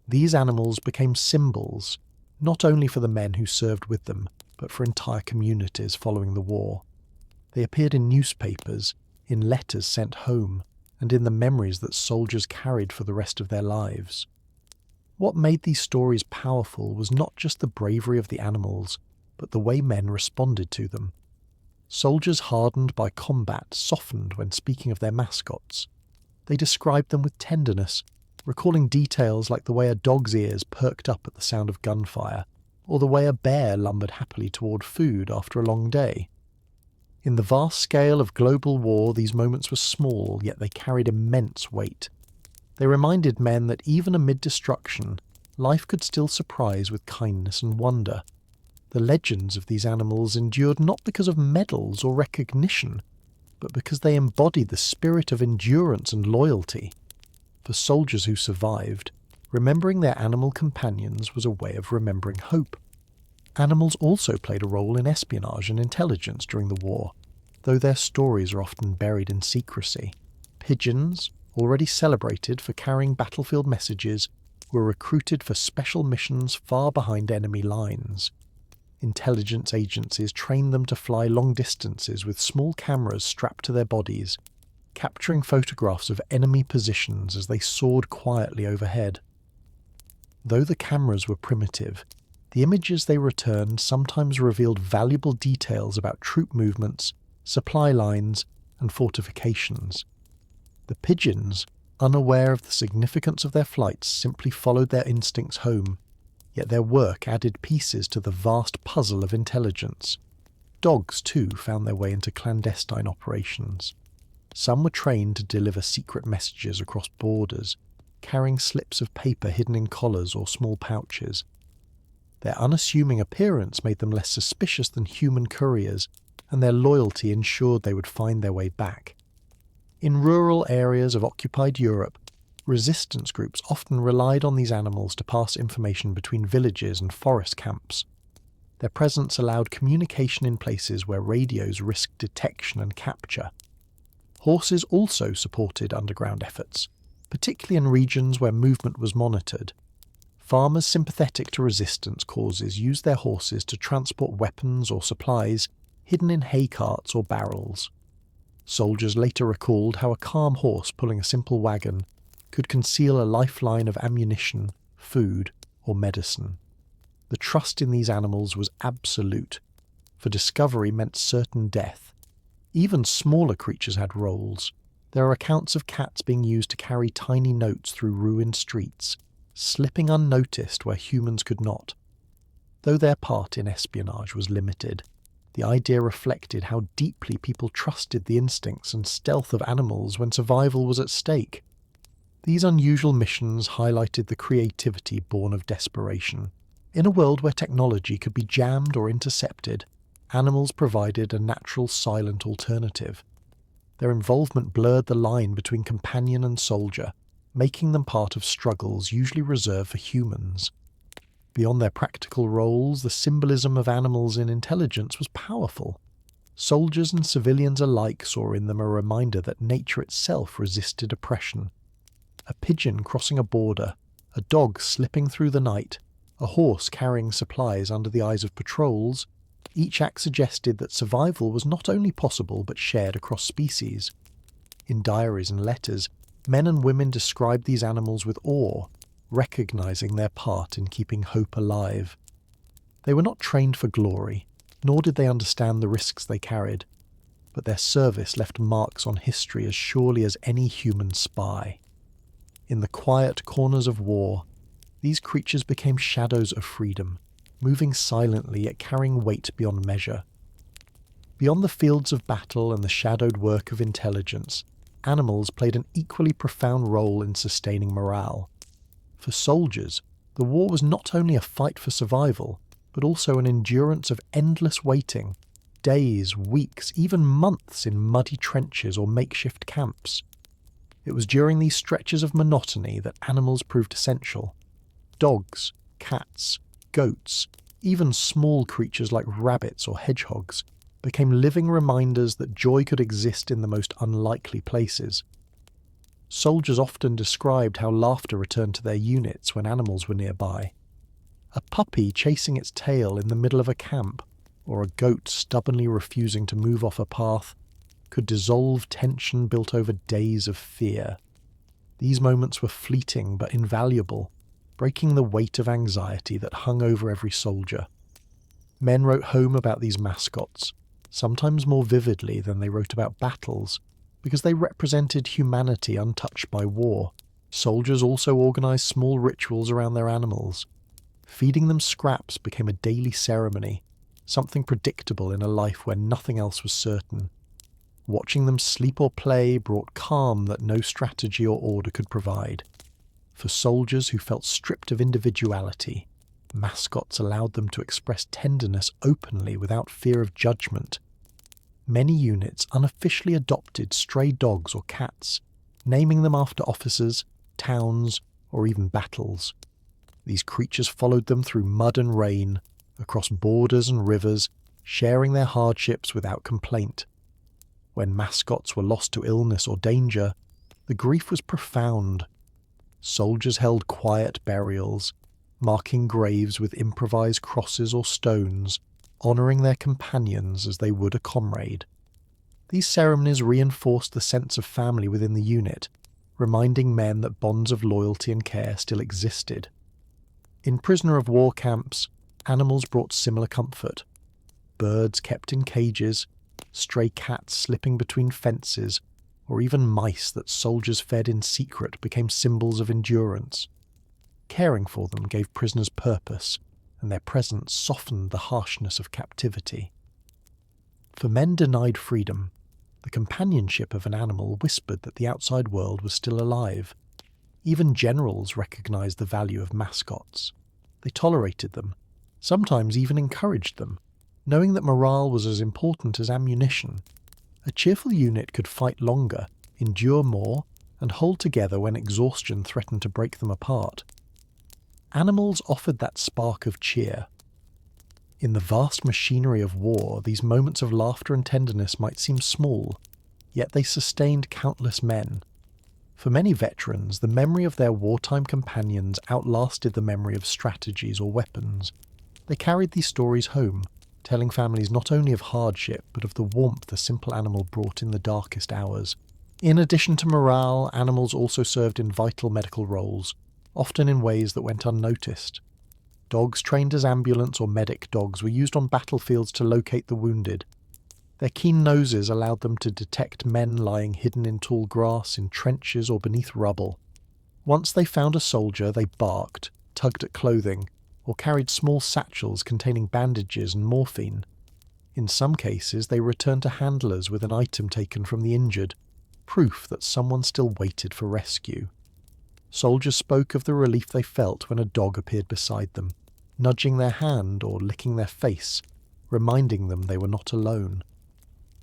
These animals became symbols, not only for the men who served with them, but for entire communities following the war. They appeared in newspapers, in letters sent home, and in the memories that soldiers carried for the rest of their lives. What made these stories powerful was not just the bravery of the animals, but the way men responded to them. Soldiers hardened by combat softened when speaking of their mascots. They described them with tenderness, recalling details like the way a dog's ears perked up at the sound of gunfire, or the way a bear lumbered happily toward food after a long day. In the vast scale of global war, these moments were small, yet they carried immense weight. They reminded men that even amid destruction, life could still surprise with kindness and wonder. The legends of these animals endured not because of medals or recognition, but because they embodied the spirit of endurance and loyalty. For soldiers who survived, remembering their animal companions was a way of remembering hope. Animals also played a role in espionage and intelligence during the war, though their stories are often buried in secrecy. Pigeons, already celebrated for carrying battlefield messages, were recruited for special missions far behind enemy lines. Intelligence agencies trained them to fly long distances with small cameras strapped to their bodies, capturing photographs of enemy positions as they soared quietly overhead. Though the cameras were primitive, the images they returned sometimes revealed valuable details about troop movements, supply lines, and fortifications. The pigeons, unaware of the significance of their flights, simply followed their instincts home. Yet their work added pieces to the vast puzzle of intelligence. Dogs, too, found their way into clandestine operations. Some were trained to deliver secret messages across borders, carrying slips of paper hidden in collars or small pouches. Their unassuming appearance made them less suspicious than human couriers, and their loyalty ensured they would find their way back. In rural areas of occupied Europe, resistance groups often relied on these animals to pass information between villages and forest camps. Their presence allowed communication in places where radios risked detection and capture. Horses also supported underground efforts, particularly in regions where movement was monitored. Farmers sympathetic to resistance causes used their horses to transport weapons or supplies hidden in hay carts or barrels. Soldiers later recalled how a calm horse pulling a simple wagon could conceal a lifeline of ammunition, food, or medicine. The trust in these animals was absolute, for discovery meant certain death. Even smaller creatures had roles. There are accounts of cats being used to carry tiny notes through ruined streets, slipping unnoticed where humans could not. Though their part in espionage was limited, the idea reflected how deeply people trusted the instincts and stealth of animals when survival was at stake. These unusual missions highlighted the creativity born of desperation. In a world where technology could be jammed or intercepted, animals provided a natural silent alternative. Their involvement blurred the line between companion and soldier, making them part of struggles usually reserved for humans. Beyond their practical roles, the symbolism of animals in intelligence was powerful. Soldiers and civilians alike saw in them a reminder that nature itself resisted oppression. A pigeon crossing a border, a dog slipping through the night, a horse carrying supplies under the eyes of patrols, each act suggested that survival was not only possible but shared across species. In diaries and letters, men and women described these animals with awe, recognizing their part in keeping hope alive. They were not trained for glory, nor did they understand the risks they carried, but their service left marks on history as surely as any human spy. In the quiet corners of war, these creatures became shadows of freedom, moving silently yet carrying weight beyond measure. Beyond the fields of battle and the shadowed work of intelligence, animals played an equally profound role in sustaining morale. For soldiers, the war was not only a fight for survival, but also an endurance of endless waiting, days, weeks, even months in muddy trenches or makeshift camps. It was during these stretches of monotony that animals proved essential. Dogs, cats, goats, even small creatures like rabbits or hedgehogs, became living reminders that joy could exist in the most unlikely places. Soldiers often described how laughter returned to their units when animals were nearby. A puppy chasing its tail in the middle of a camp, or a goat stubbornly refusing to move off a path, could dissolve tension built over days of fear. These moments were fleeting but invaluable, breaking the weight of anxiety that hung over every soldier. Men wrote home about these mascots, sometimes more vividly than they wrote about battles, because they represented humanity untouched by war. Soldiers also organized small rituals around their animals. Feeding them scraps became a daily ceremony, something predictable in a life where nothing else was certain. Watching them sleep or play brought calm that no strategy or order could provide. For soldiers who felt stripped of individuality, mascots allowed them to express tenderness openly without fear of judgment. Many units unofficially adopted stray dogs or cats, naming them after officers, towns, or even battles. These creatures followed them through mud and rain, across borders and rivers, sharing their hardships without complaint. When mascots were lost to illness or danger, the grief was profound. Soldiers held quiet burials, marking graves with improvised crosses or stones, honouring their companions as they would a comrade. These ceremonies reinforced the sense of family within the unit, reminding men that bonds of loyalty and care still existed. In prisoner of war camps, animals brought similar comfort. Birds kept in cages, stray cats slipping between fences, or even mice that soldiers fed in secret became symbols of endurance. Caring for them gave prisoners purpose, and their presence softened the harshness of captivity. For men denied freedom, the companionship of an animal whispered that the outside world was still alive. Even generals recognized the value of mascots. They tolerated them, sometimes even encouraged them, knowing that morale was as important as ammunition. A cheerful unit could fight longer, endure more, and hold together when exhaustion threatened to break them apart. Animals offered that spark of cheer. In the vast machinery of war, these moments of laughter and tenderness might seem small, yet they sustained countless men. For many veterans, the memory of their wartime companions outlasted the memory of strategies or weapons. They carried these stories home, telling families not only of hardship, but of the warmth a simple animal brought in the darkest hours. In addition to morale, animals also served in vital medical roles, often in ways that went unnoticed. Dogs trained as ambulance or medic dogs were used on battlefields to locate the wounded. Their keen noses allowed them to detect men lying hidden in tall grass, in trenches or beneath rubble. Once they found a soldier, they barked, tugged at clothing, or carried small satchels containing bandages and morphine. In some cases, they returned to handlers with an item taken from the injured, proof that someone still waited for rescue. Soldiers spoke of the relief they felt when a dog appeared beside them, nudging their hand or licking their face, reminding them they were not alone.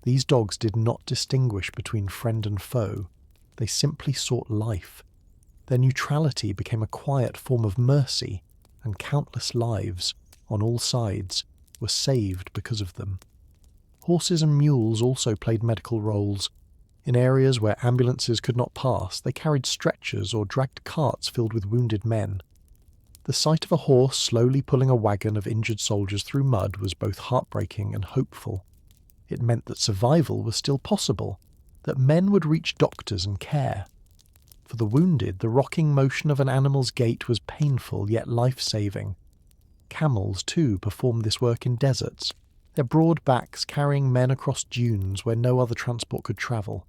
These dogs did not distinguish between friend and foe. They simply sought life. Their neutrality became a quiet form of mercy, and countless lives, on all sides, were saved because of them. Horses and mules also played medical roles. In areas where ambulances could not pass, they carried stretchers or dragged carts filled with wounded men. The sight of a horse slowly pulling a wagon of injured soldiers through mud was both heartbreaking and hopeful. It meant that survival was still possible, that men would reach doctors and care. For the wounded, the rocking motion of an animal's gait was painful yet life-saving. Camels, too, performed this work in deserts, their broad backs carrying men across dunes where no other transport could travel.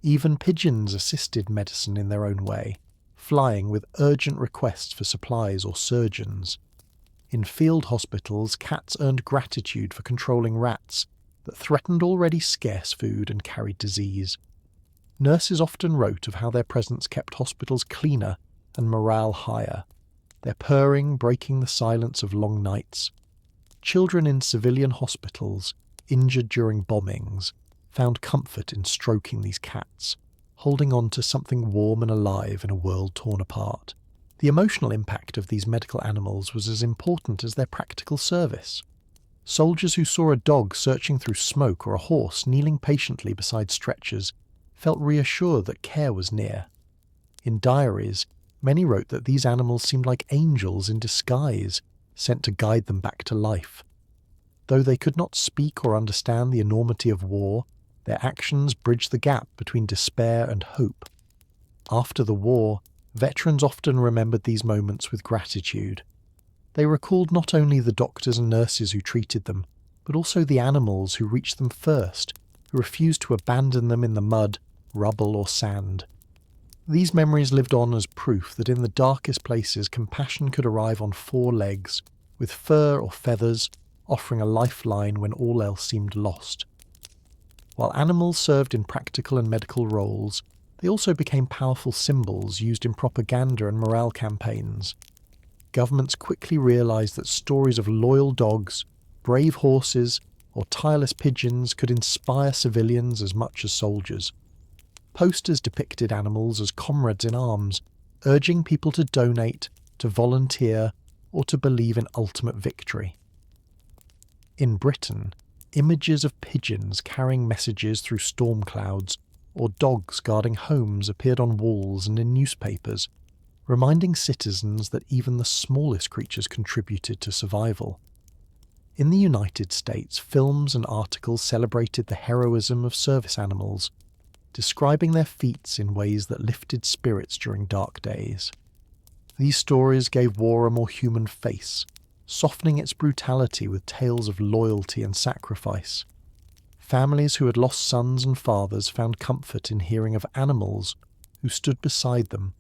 Even pigeons assisted medicine in their own way, flying with urgent requests for supplies or surgeons. In field hospitals, cats earned gratitude for controlling rats that threatened already scarce food and carried disease. Nurses often wrote of how their presence kept hospitals cleaner and morale higher, their purring breaking the silence of long nights. Children in civilian hospitals, injured during bombings, found comfort in stroking these cats, holding on to something warm and alive in a world torn apart. The emotional impact of these medical animals was as important as their practical service. Soldiers who saw a dog searching through smoke or a horse kneeling patiently beside stretchers felt reassured that care was near. In diaries, many wrote that these animals seemed like angels in disguise, sent to guide them back to life. Though they could not speak or understand the enormity of war, their actions bridged the gap between despair and hope. After the war, veterans often remembered these moments with gratitude. They recalled not only the doctors and nurses who treated them, but also the animals who reached them first, who refused to abandon them in the mud, rubble or sand. These memories lived on as proof that in the darkest places compassion could arrive on four legs, with fur or feathers, offering a lifeline when all else seemed lost. While animals served in practical and medical roles, they also became powerful symbols used in propaganda and morale campaigns. Governments quickly realized that stories of loyal dogs, brave horses, or tireless pigeons could inspire civilians as much as soldiers. Posters depicted animals as comrades in arms, urging people to donate, to volunteer, or to believe in ultimate victory. In Britain, images of pigeons carrying messages through storm clouds, or dogs guarding homes appeared on walls and in newspapers, reminding citizens that even the smallest creatures contributed to survival. In the United States, films and articles celebrated the heroism of service animals, describing their feats in ways that lifted spirits during dark days. These stories gave war a more human face, softening its brutality with tales of loyalty and sacrifice. Families who had lost sons and fathers found comfort in hearing of animals who stood beside them,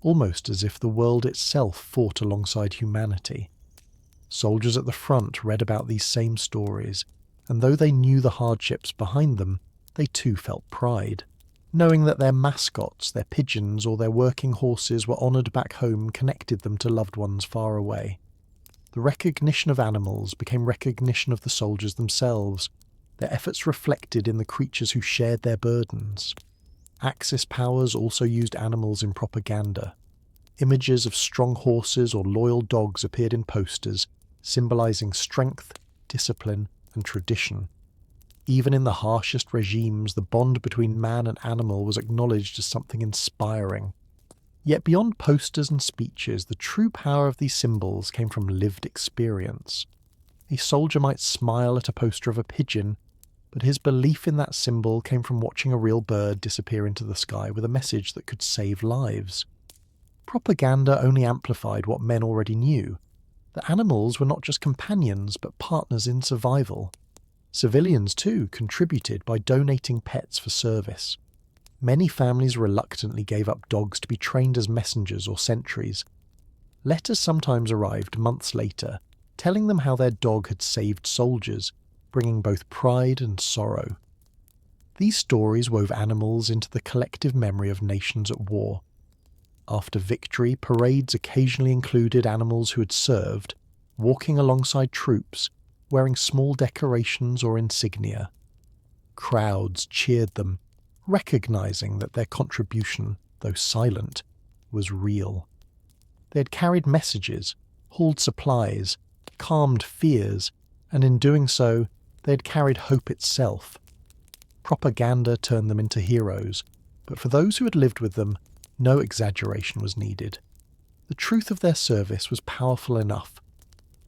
almost as if the world itself fought alongside humanity. Soldiers at the front read about these same stories, and though they knew the hardships behind them, they too felt pride. Knowing that their mascots, their pigeons or their working horses were honoured back home connected them to loved ones far away. The recognition of animals became recognition of the soldiers themselves, their efforts reflected in the creatures who shared their burdens. Axis powers also used animals in propaganda. Images of strong horses or loyal dogs appeared in posters, symbolising strength, discipline, and tradition. Even in the harshest regimes, the bond between man and animal was acknowledged as something inspiring. Yet beyond posters and speeches, the true power of these symbols came from lived experience. A soldier might smile at a poster of a pigeon, but his belief in that symbol came from watching a real bird disappear into the sky with a message that could save lives. Propaganda only amplified what men already knew, that animals were not just companions but partners in survival. Civilians, too, contributed by donating pets for service. Many families reluctantly gave up dogs to be trained as messengers or sentries. Letters sometimes arrived months later, telling them how their dog had saved soldiers, bringing both pride and sorrow. These stories wove animals into the collective memory of nations at war. After victory, parades occasionally included animals who had served, walking alongside troops, wearing small decorations or insignia. Crowds cheered them, recognizing that their contribution, though silent, was real. They had carried messages, hauled supplies, calmed fears, and in doing so, they had carried hope itself. Propaganda turned them into heroes, but for those who had lived with them, no exaggeration was needed. The truth of their service was powerful enough.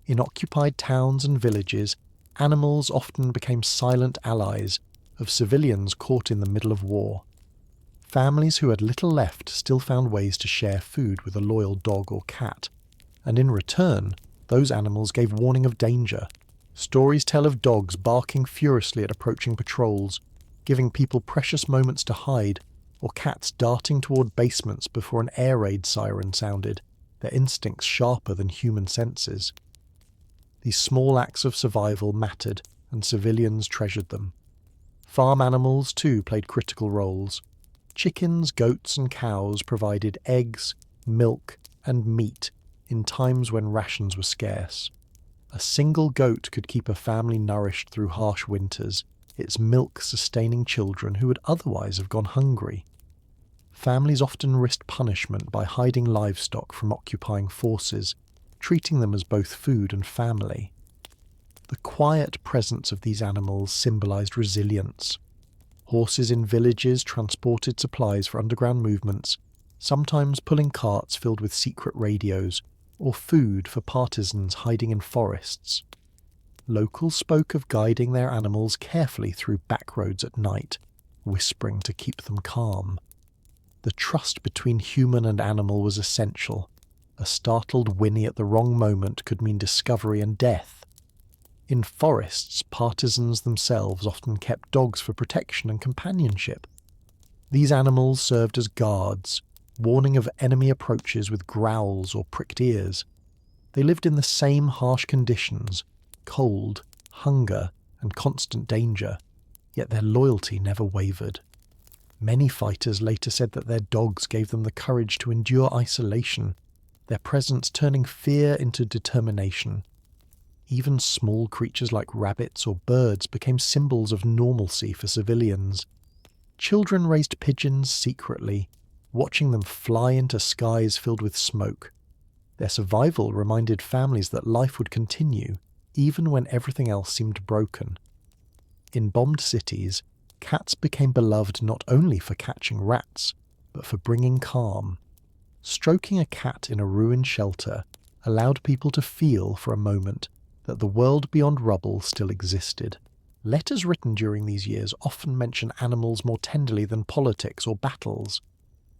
In occupied towns and villages, animals often became silent allies of civilians caught in the middle of war. Families who had little left still found ways to share food with a loyal dog or cat, and in return, those animals gave warning of danger. Stories tell of dogs barking furiously at approaching patrols, giving people precious moments to hide, or cats darting toward basements before an air raid siren sounded, their instincts sharper than human senses. These small acts of survival mattered, and civilians treasured them. Farm animals, too, played critical roles. Chickens, goats, and cows provided eggs, milk, and meat in times when rations were scarce. A single goat could keep a family nourished through harsh winters, its milk sustaining children who would otherwise have gone hungry. Families often risked punishment by hiding livestock from occupying forces, treating them as both food and family. The quiet presence of these animals symbolized resilience. Horses in villages transported supplies for underground movements, sometimes pulling carts filled with secret radios, or food for partisans hiding in forests. Locals spoke of guiding their animals carefully through back roads at night, whispering to keep them calm. The trust between human and animal was essential. A startled whinny at the wrong moment could mean discovery and death. In forests, partisans themselves often kept dogs for protection and companionship. These animals served as guards, warning of enemy approaches with growls or pricked ears. They lived in the same harsh conditions, cold, hunger, and constant danger, yet their loyalty never wavered. Many fighters later said that their dogs gave them the courage to endure isolation, their presence turning fear into determination. Even small creatures like rabbits or birds became symbols of normalcy for civilians. Children raised pigeons secretly, watching them fly into skies filled with smoke. Their survival reminded families that life would continue, even when everything else seemed broken. In bombed cities, cats became beloved not only for catching rats, but for bringing calm. Stroking a cat in a ruined shelter allowed people to feel for a moment that the world beyond rubble still existed. Letters written during these years often mention animals more tenderly than politics or battles.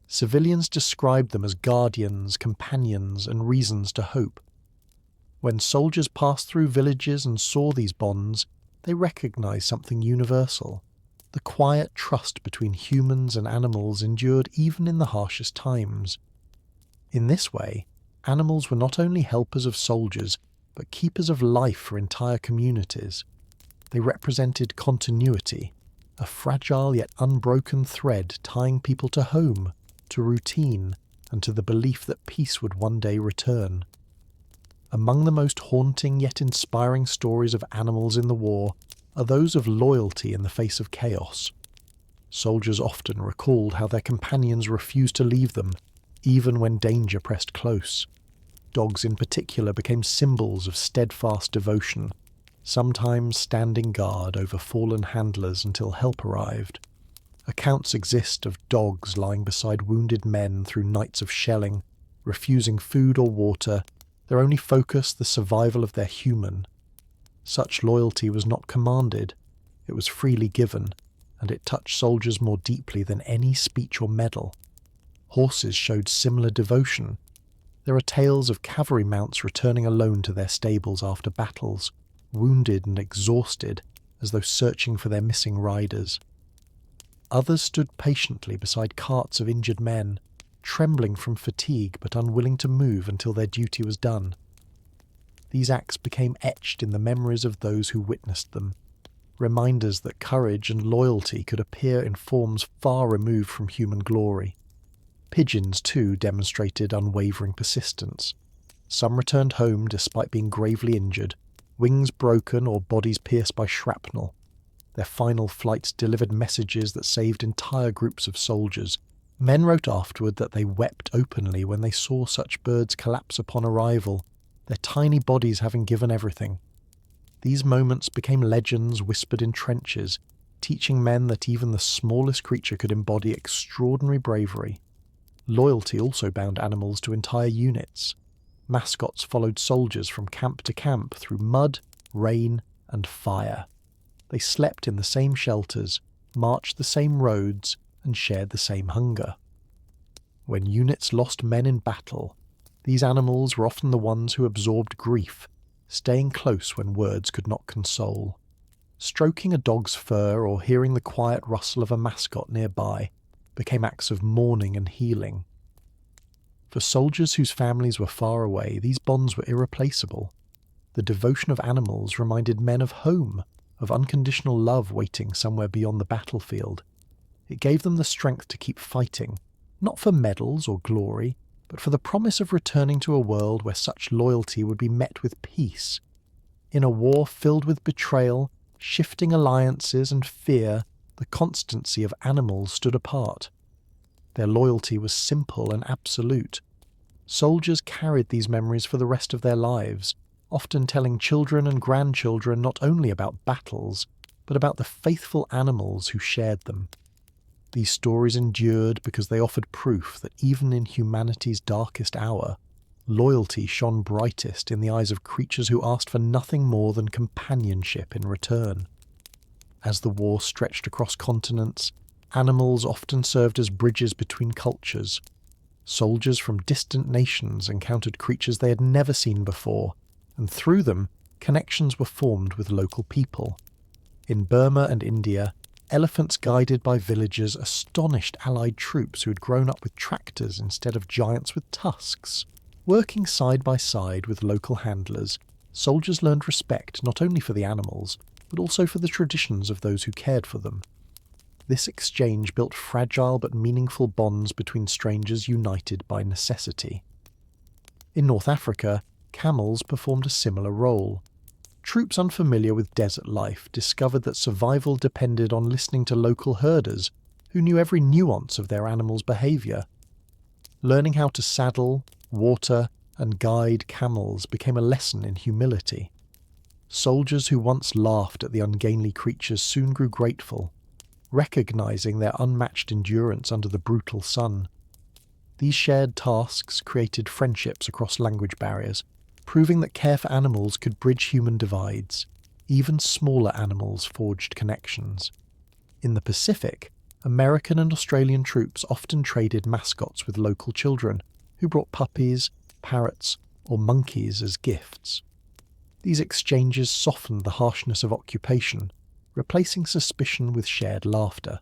Civilians described them as guardians, companions, and reasons to hope. When soldiers passed through villages and saw these bonds, they recognized something universal. The quiet trust between humans and animals endured even in the harshest times. In this way, animals were not only helpers of soldiers, but keepers of life for entire communities. They represented continuity, a fragile yet unbroken thread tying people to home, to routine, and to the belief that peace would one day return. Among the most haunting yet inspiring stories of animals in the war are those of loyalty in the face of chaos. Soldiers often recalled how their companions refused to leave them, even when danger pressed close. Dogs in particular became symbols of steadfast devotion, sometimes standing guard over fallen handlers until help arrived. Accounts exist of dogs lying beside wounded men through nights of shelling, refusing food or water, their only focus the survival of their human. Such loyalty was not commanded, it was freely given, and it touched soldiers more deeply than any speech or medal. Horses showed similar devotion. There are tales of cavalry mounts returning alone to their stables after battles, wounded and exhausted, as though searching for their missing riders. Others stood patiently beside carts of injured men, trembling from fatigue but unwilling to move until their duty was done. These acts became etched in the memories of those who witnessed them, reminders that courage and loyalty could appear in forms far removed from human glory. Pigeons, too, demonstrated unwavering persistence. Some returned home despite being gravely injured, wings broken or bodies pierced by shrapnel. Their final flights delivered messages that saved entire groups of soldiers. Men wrote afterward that they wept openly when they saw such birds collapse upon arrival, their tiny bodies having given everything. These moments became legends whispered in trenches, teaching men that even the smallest creature could embody extraordinary bravery. Loyalty also bound animals to entire units. Mascots followed soldiers from camp to camp through mud, rain, and fire. They slept in the same shelters, marched the same roads, and shared the same hunger. When units lost men in battle, these animals were often the ones who absorbed grief, staying close when words could not console. Stroking a dog's fur or hearing the quiet rustle of a mascot nearby became acts of mourning and healing. For soldiers whose families were far away, these bonds were irreplaceable. The devotion of animals reminded men of home, of unconditional love waiting somewhere beyond the battlefield. It gave them the strength to keep fighting, not for medals or glory, but for the promise of returning to a world where such loyalty would be met with peace. In a war filled with betrayal, shifting alliances and fear, the constancy of animals stood apart. Their loyalty was simple and absolute. Soldiers carried these memories for the rest of their lives, often telling children and grandchildren not only about battles, but about the faithful animals who shared them. These stories endured because they offered proof that even in humanity's darkest hour, loyalty shone brightest in the eyes of creatures who asked for nothing more than companionship in return. As the war stretched across continents, animals often served as bridges between cultures. Soldiers from distant nations encountered creatures they had never seen before, and through them, connections were formed with local people. In Burma and India, elephants guided by villagers astonished Allied troops who had grown up with tractors instead of giants with tusks. Working side by side with local handlers, soldiers learned respect not only for the animals, but also for the traditions of those who cared for them. This exchange built fragile but meaningful bonds between strangers united by necessity. In North Africa, camels performed a similar role. Troops unfamiliar with desert life discovered that survival depended on listening to local herders who knew every nuance of their animals' behaviour. Learning how to saddle, water, and guide camels became a lesson in humility. Soldiers who once laughed at the ungainly creatures soon grew grateful, recognizing their unmatched endurance under the brutal sun. These shared tasks created friendships across language barriers, proving that care for animals could bridge human divides. Even smaller animals forged connections. In the Pacific, American and Australian troops often traded mascots with local children, who brought puppies, parrots, or monkeys as gifts. These exchanges softened the harshness of occupation, replacing suspicion with shared laughter.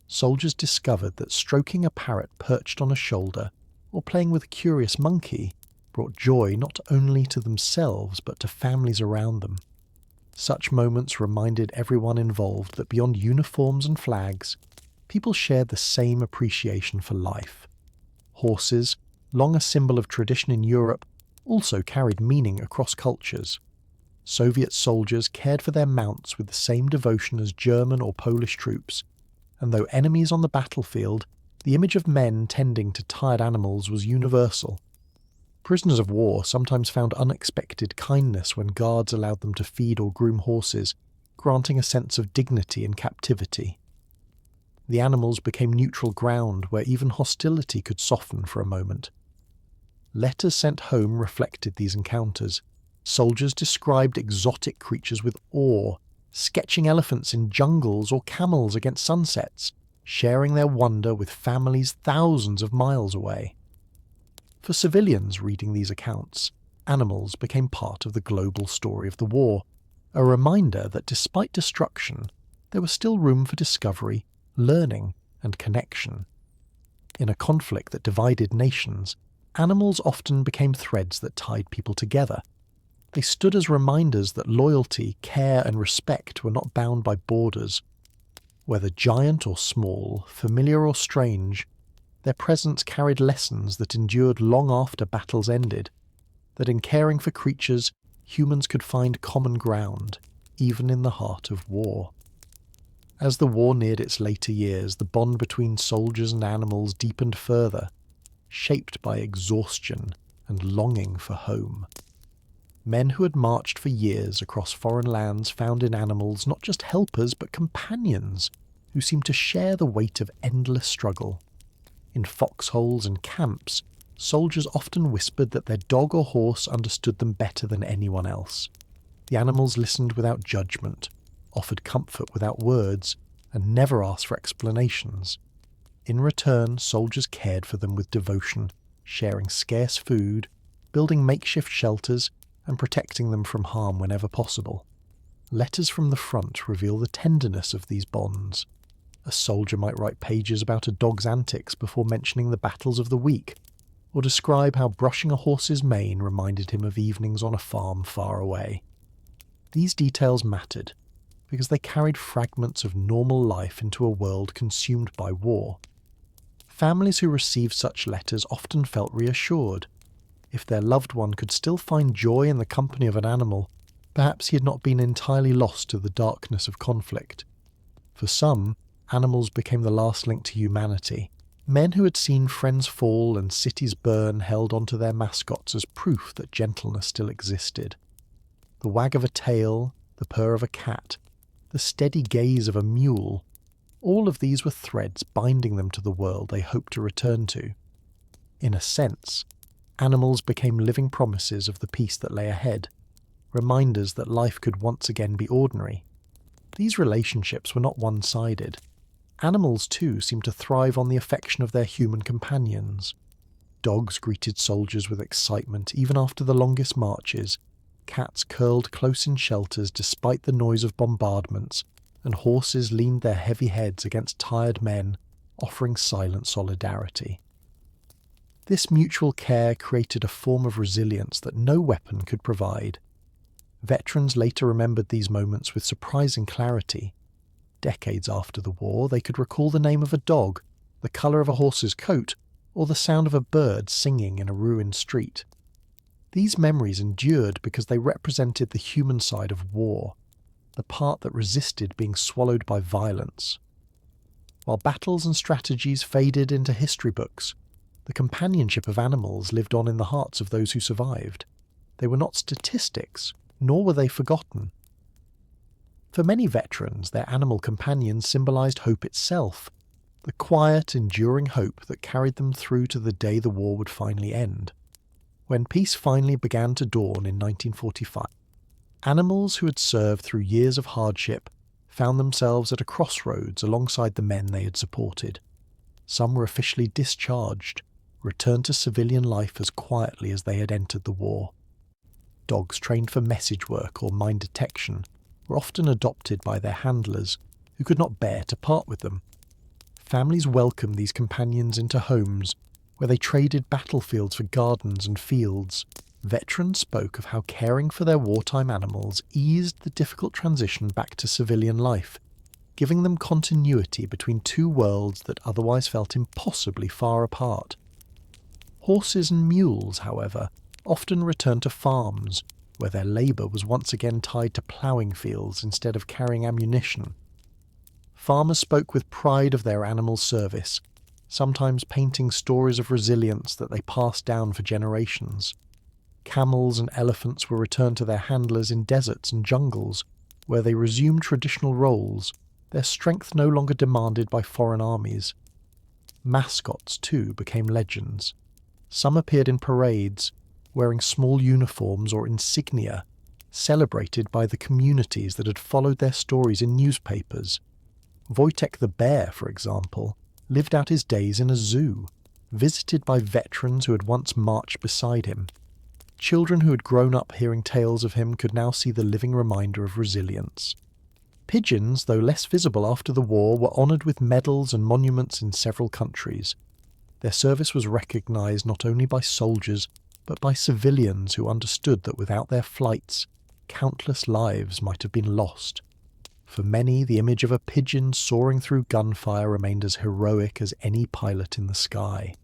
Soldiers discovered that stroking a parrot perched on a shoulder or playing with a curious monkey brought joy not only to themselves but to families around them. Such moments reminded everyone involved that beyond uniforms and flags, people shared the same appreciation for life. Horses, long a symbol of tradition in Europe, also carried meaning across cultures. Soviet soldiers cared for their mounts with the same devotion as German or Polish troops, and though enemies on the battlefield, the image of men tending to tired animals was universal. Prisoners of war sometimes found unexpected kindness when guards allowed them to feed or groom horses, granting a sense of dignity in captivity. The animals became neutral ground where even hostility could soften for a moment. Letters sent home reflected these encounters. Soldiers described exotic creatures with awe, sketching elephants in jungles or camels against sunsets, sharing their wonder with families thousands of miles away. For civilians reading these accounts, animals became part of the global story of the war, a reminder that despite destruction, there was still room for discovery, learning, and connection. In a conflict that divided nations, animals often became threads that tied people together. They stood as reminders that loyalty, care, and respect were not bound by borders. Whether giant or small, familiar or strange, their presence carried lessons that endured long after battles ended, that in caring for creatures, humans could find common ground, even in the heart of war. As the war neared its later years, the bond between soldiers and animals deepened further, shaped by exhaustion and longing for home. Men who had marched for years across foreign lands found in animals not just helpers but companions who seemed to share the weight of endless struggle. In foxholes and camps, soldiers often whispered that their dog or horse understood them better than anyone else. The animals listened without judgment, offered comfort without words, and never asked for explanations. In return, soldiers cared for them with devotion, sharing scarce food, building makeshift shelters, and protecting them from harm whenever possible. Letters from the front reveal the tenderness of these bonds. A soldier might write pages about a dog's antics before mentioning the battles of the week, or describe how brushing a horse's mane reminded him of evenings on a farm far away. These details mattered, because they carried fragments of normal life into a world consumed by war. Families who received such letters often felt reassured. If their loved one could still find joy in the company of an animal, perhaps he had not been entirely lost to the darkness of conflict. For some, animals became the last link to humanity. Men who had seen friends fall and cities burn held onto their mascots as proof that gentleness still existed. The wag of a tail, the purr of a cat, the steady gaze of a mule, all of these were threads binding them to the world they hoped to return to. In a sense, animals became living promises of the peace that lay ahead, reminders that life could once again be ordinary. These relationships were not one-sided. Animals, too, seemed to thrive on the affection of their human companions. Dogs greeted soldiers with excitement even after the longest marches, cats curled close in shelters despite the noise of bombardments, and horses leaned their heavy heads against tired men, offering silent solidarity. This mutual care created a form of resilience that no weapon could provide. Veterans later remembered these moments with surprising clarity. Decades after the war, they could recall the name of a dog, the colour of a horse's coat, or the sound of a bird singing in a ruined street. These memories endured because they represented the human side of war, the part that resisted being swallowed by violence. While battles and strategies faded into history books, the companionship of animals lived on in the hearts of those who survived. They were not statistics, nor were they forgotten. For many veterans, their animal companions symbolised hope itself, the quiet, enduring hope that carried them through to the day the war would finally end. When peace finally began to dawn in 1945, animals who had served through years of hardship found themselves at a crossroads alongside the men they had supported. Some were officially discharged, returned to civilian life as quietly as they had entered the war. Dogs trained for message work or mine detection were often adopted by their handlers, who could not bear to part with them. Families welcomed these companions into homes where they traded battlefields for gardens and fields. Veterans spoke of how caring for their wartime animals eased the difficult transition back to civilian life, giving them continuity between two worlds that otherwise felt impossibly far apart. Horses and mules, however, often returned to farms, where their labour was once again tied to ploughing fields instead of carrying ammunition. Farmers spoke with pride of their animal service, sometimes painting stories of resilience that they passed down for generations. Camels and elephants were returned to their handlers in deserts and jungles, where they resumed traditional roles, their strength no longer demanded by foreign armies. Mascots, too, became legends. Some appeared in parades, wearing small uniforms or insignia, celebrated by the communities that had followed their stories in newspapers. Wojtek the bear, for example, lived out his days in a zoo, visited by veterans who had once marched beside him. Children who had grown up hearing tales of him could now see the living reminder of resilience. Pigeons, though less visible after the war, were honoured with medals and monuments in several countries. Their service was recognised not only by soldiers, but by civilians who understood that without their flights, countless lives might have been lost. For many, the image of a pigeon soaring through gunfire remained as heroic as any pilot in the sky.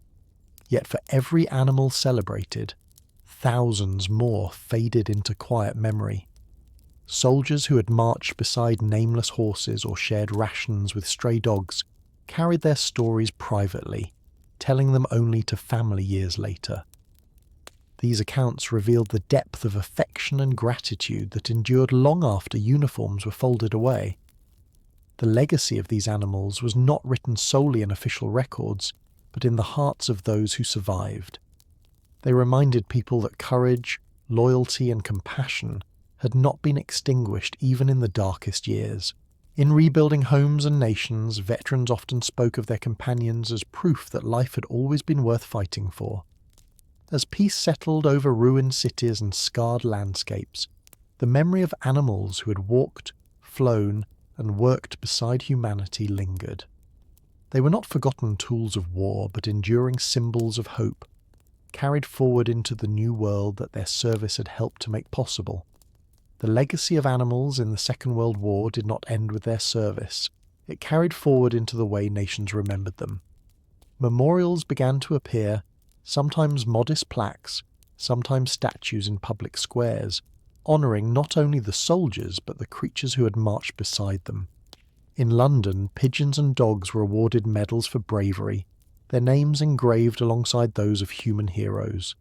Yet for every animal celebrated, thousands more faded into quiet memory. Soldiers who had marched beside nameless horses or shared rations with stray dogs carried their stories privately, telling them only to family years later. These accounts revealed the depth of affection and gratitude that endured long after uniforms were folded away. The legacy of these animals was not written solely in official records, but in the hearts of those who survived. They reminded people that courage, loyalty, and compassion had not been extinguished even in the darkest years. In rebuilding homes and nations, veterans often spoke of their companions as proof that life had always been worth fighting for. As peace settled over ruined cities and scarred landscapes, the memory of animals who had walked, flown, and worked beside humanity lingered. They were not forgotten tools of war, but enduring symbols of hope, carried forward into the new world that their service had helped to make possible. The legacy of animals in the Second World War did not end with their service. It carried forward into the way nations remembered them. Memorials began to appear, sometimes modest plaques, sometimes statues in public squares, honouring not only the soldiers but the creatures who had marched beside them. In London, pigeons and dogs were awarded medals for bravery, their names engraved alongside those of human heroes.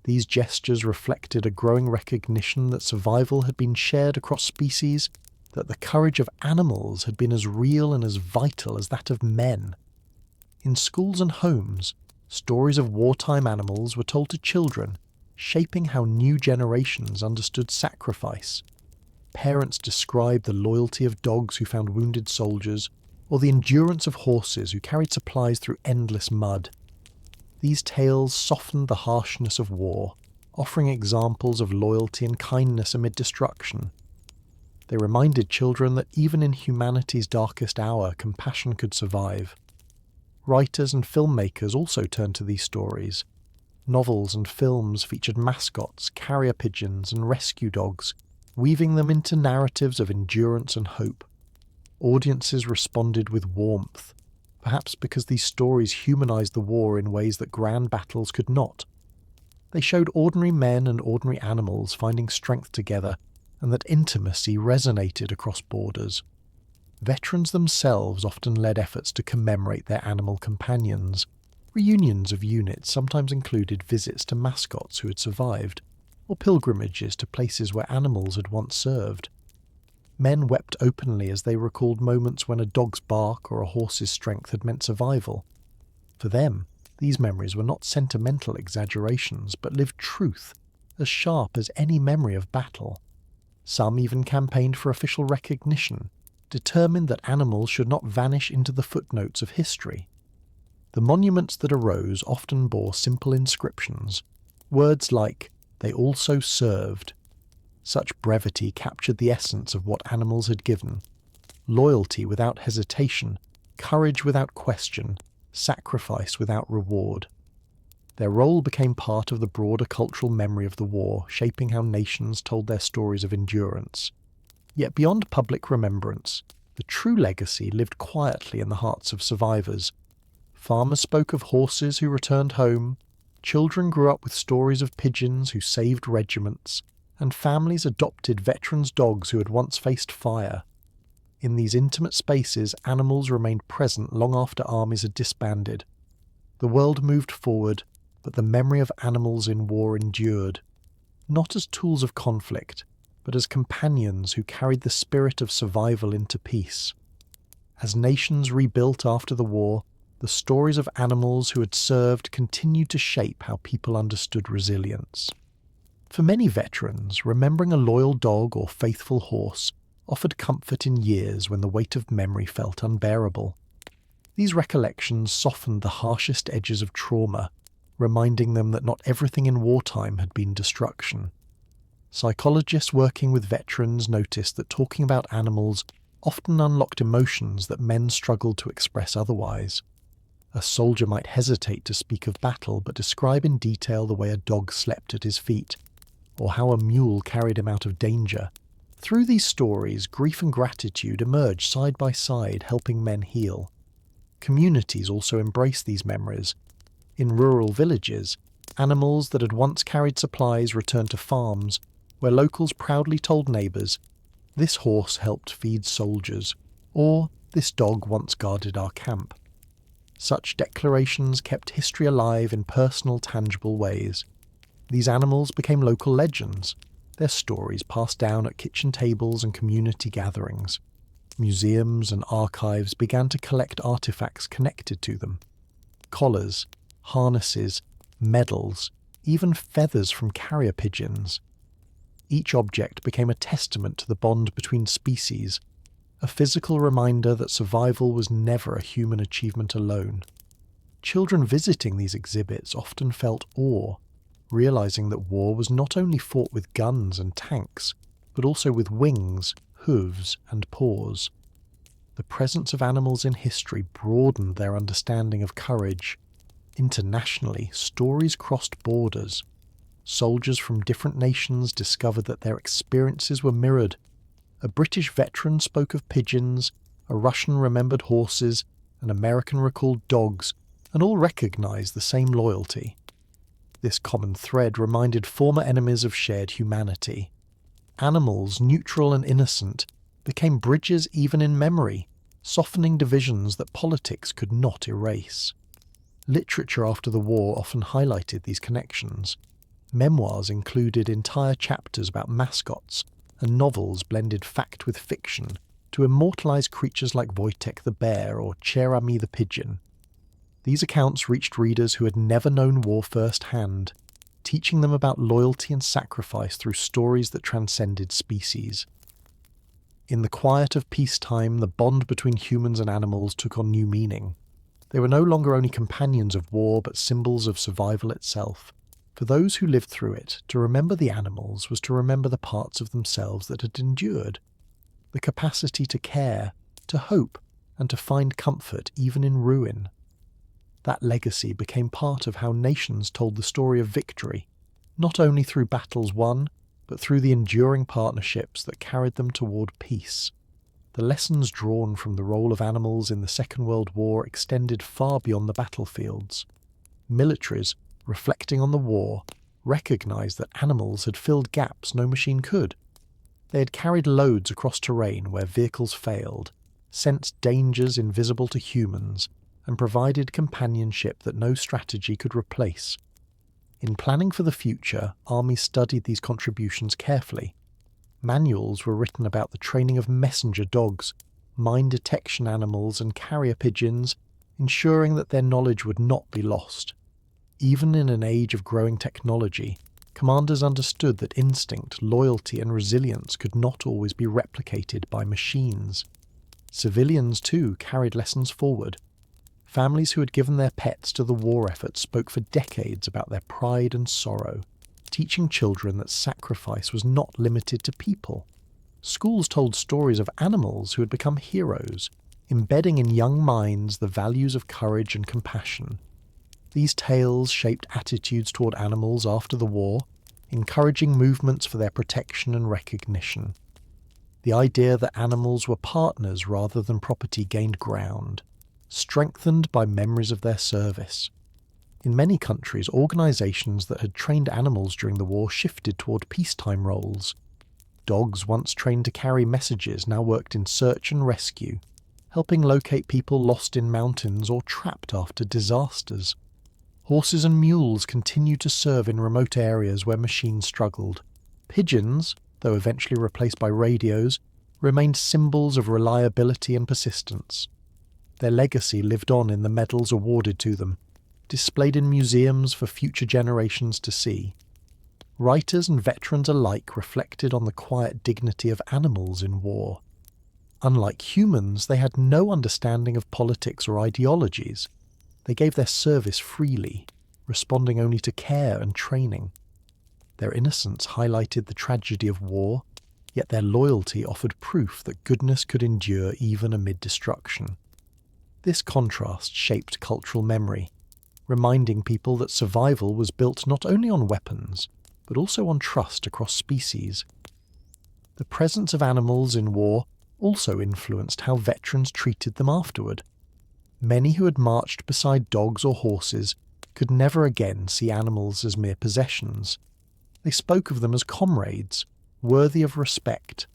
These gestures reflected a growing recognition that survival had been shared across species, that the courage of animals had been as real and as vital as that of men. In schools and homes, stories of wartime animals were told to children, shaping how new generations understood sacrifice. Parents described the loyalty of dogs who found wounded soldiers, or the endurance of horses who carried supplies through endless mud. These tales softened the harshness of war, offering examples of loyalty and kindness amid destruction. They reminded children that even in humanity's darkest hour, compassion could survive. Writers and filmmakers also turned to these stories. Novels and films featured mascots, carrier pigeons, and rescue dogs, weaving them into narratives of endurance and hope. Audiences responded with warmth, perhaps because these stories humanized the war in ways that grand battles could not. They showed ordinary men and ordinary animals finding strength together, and that intimacy resonated across borders. Veterans themselves often led efforts to commemorate their animal companions. Reunions of units sometimes included visits to mascots who had survived, or pilgrimages to places where animals had once served. Men wept openly as they recalled moments when a dog's bark or a horse's strength had meant survival. For them, these memories were not sentimental exaggerations, but lived truth, as sharp as any memory of battle. Some even campaigned for official recognition, determined that animals should not vanish into the footnotes of history. The monuments that arose often bore simple inscriptions, words like, "They also served." Such brevity captured the essence of what animals had given: loyalty without hesitation, courage without question, sacrifice without reward. Their role became part of the broader cultural memory of the war, shaping how nations told their stories of endurance. Yet beyond public remembrance, the true legacy lived quietly in the hearts of survivors. Farmers spoke of horses who returned home, children grew up with stories of pigeons who saved regiments, and families adopted veterans' dogs who had once faced fire. In these intimate spaces, animals remained present long after armies had disbanded. The world moved forward, but the memory of animals in war endured, not as tools of conflict, but as companions who carried the spirit of survival into peace. As nations rebuilt after the war, the stories of animals who had served continued to shape how people understood resilience. For many veterans, remembering a loyal dog or faithful horse offered comfort in years when the weight of memory felt unbearable. These recollections softened the harshest edges of trauma, reminding them that not everything in wartime had been destruction. Psychologists working with veterans noticed that talking about animals often unlocked emotions that men struggled to express otherwise. A soldier might hesitate to speak of battle but describe in detail the way a dog slept at his feet, or how a mule carried him out of danger. Through these stories, grief and gratitude emerged side by side, helping men heal. Communities also embraced these memories. In rural villages, animals that had once carried supplies returned to farms, where locals proudly told neighbours, "This horse helped feed soldiers," or "This dog once guarded our camp." Such declarations kept history alive in personal, tangible ways. These animals became local legends, their stories passed down at kitchen tables and community gatherings. Museums and archives began to collect artifacts connected to them. Collars, harnesses, medals, even feathers from carrier pigeons. Each object became a testament to the bond between species, a physical reminder that survival was never a human achievement alone. Children visiting these exhibits often felt awe, realizing that war was not only fought with guns and tanks, but also with wings, hooves, and paws. The presence of animals in history broadened their understanding of courage. Internationally, stories crossed borders. Soldiers from different nations discovered that their experiences were mirrored. A British veteran spoke of pigeons, a Russian remembered horses, an American recalled dogs, and all recognized the same loyalty. This common thread reminded former enemies of shared humanity. Animals, neutral and innocent, became bridges even in memory, softening divisions that politics could not erase. Literature after the war often highlighted these connections. Memoirs included entire chapters about mascots, and novels blended fact with fiction to immortalize creatures like Wojtek the bear or Cherami the pigeon. These accounts reached readers who had never known war firsthand, teaching them about loyalty and sacrifice through stories that transcended species. In the quiet of peacetime, the bond between humans and animals took on new meaning. They were no longer only companions of war, but symbols of survival itself. For those who lived through it, to remember the animals was to remember the parts of themselves that had endured, the capacity to care, to hope, and to find comfort even in ruin. That legacy became part of how nations told the story of victory, not only through battles won, but through the enduring partnerships that carried them toward peace. The lessons drawn from the role of animals in the Second World War extended far beyond the battlefields. Militaries, reflecting on the war, recognized that animals had filled gaps no machine could. They had carried loads across terrain where vehicles failed, sensed dangers invisible to humans, and provided companionship that no strategy could replace. In planning for the future, armies studied these contributions carefully. Manuals were written about the training of messenger dogs, mine detection animals, and carrier pigeons, ensuring that their knowledge would not be lost. Even in an age of growing technology, commanders understood that instinct, loyalty, and resilience could not always be replicated by machines. Civilians, too, carried lessons forward. Families who had given their pets to the war effort spoke for decades about their pride and sorrow, teaching children that sacrifice was not limited to people. Schools told stories of animals who had become heroes, embedding in young minds the values of courage and compassion. These tales shaped attitudes toward animals after the war, encouraging movements for their protection and recognition. The idea that animals were partners rather than property gained ground, strengthened by memories of their service. In many countries, organisations that had trained animals during the war shifted toward peacetime roles. Dogs, once trained to carry messages, now worked in search and rescue, helping locate people lost in mountains or trapped after disasters. Horses and mules continued to serve in remote areas where machines struggled. Pigeons, though eventually replaced by radios, remained symbols of reliability and persistence. Their legacy lived on in the medals awarded to them, displayed in museums for future generations to see. Writers and veterans alike reflected on the quiet dignity of animals in war. Unlike humans, they had no understanding of politics or ideologies. They gave their service freely, responding only to care and training. Their innocence highlighted the tragedy of war, yet their loyalty offered proof that goodness could endure even amid destruction. This contrast shaped cultural memory, reminding people that survival was built not only on weapons, but also on trust across species. The presence of animals in war also influenced how veterans treated them afterward. Many who had marched beside dogs or horses could never again see animals as mere possessions. They spoke of them as comrades, worthy of respect.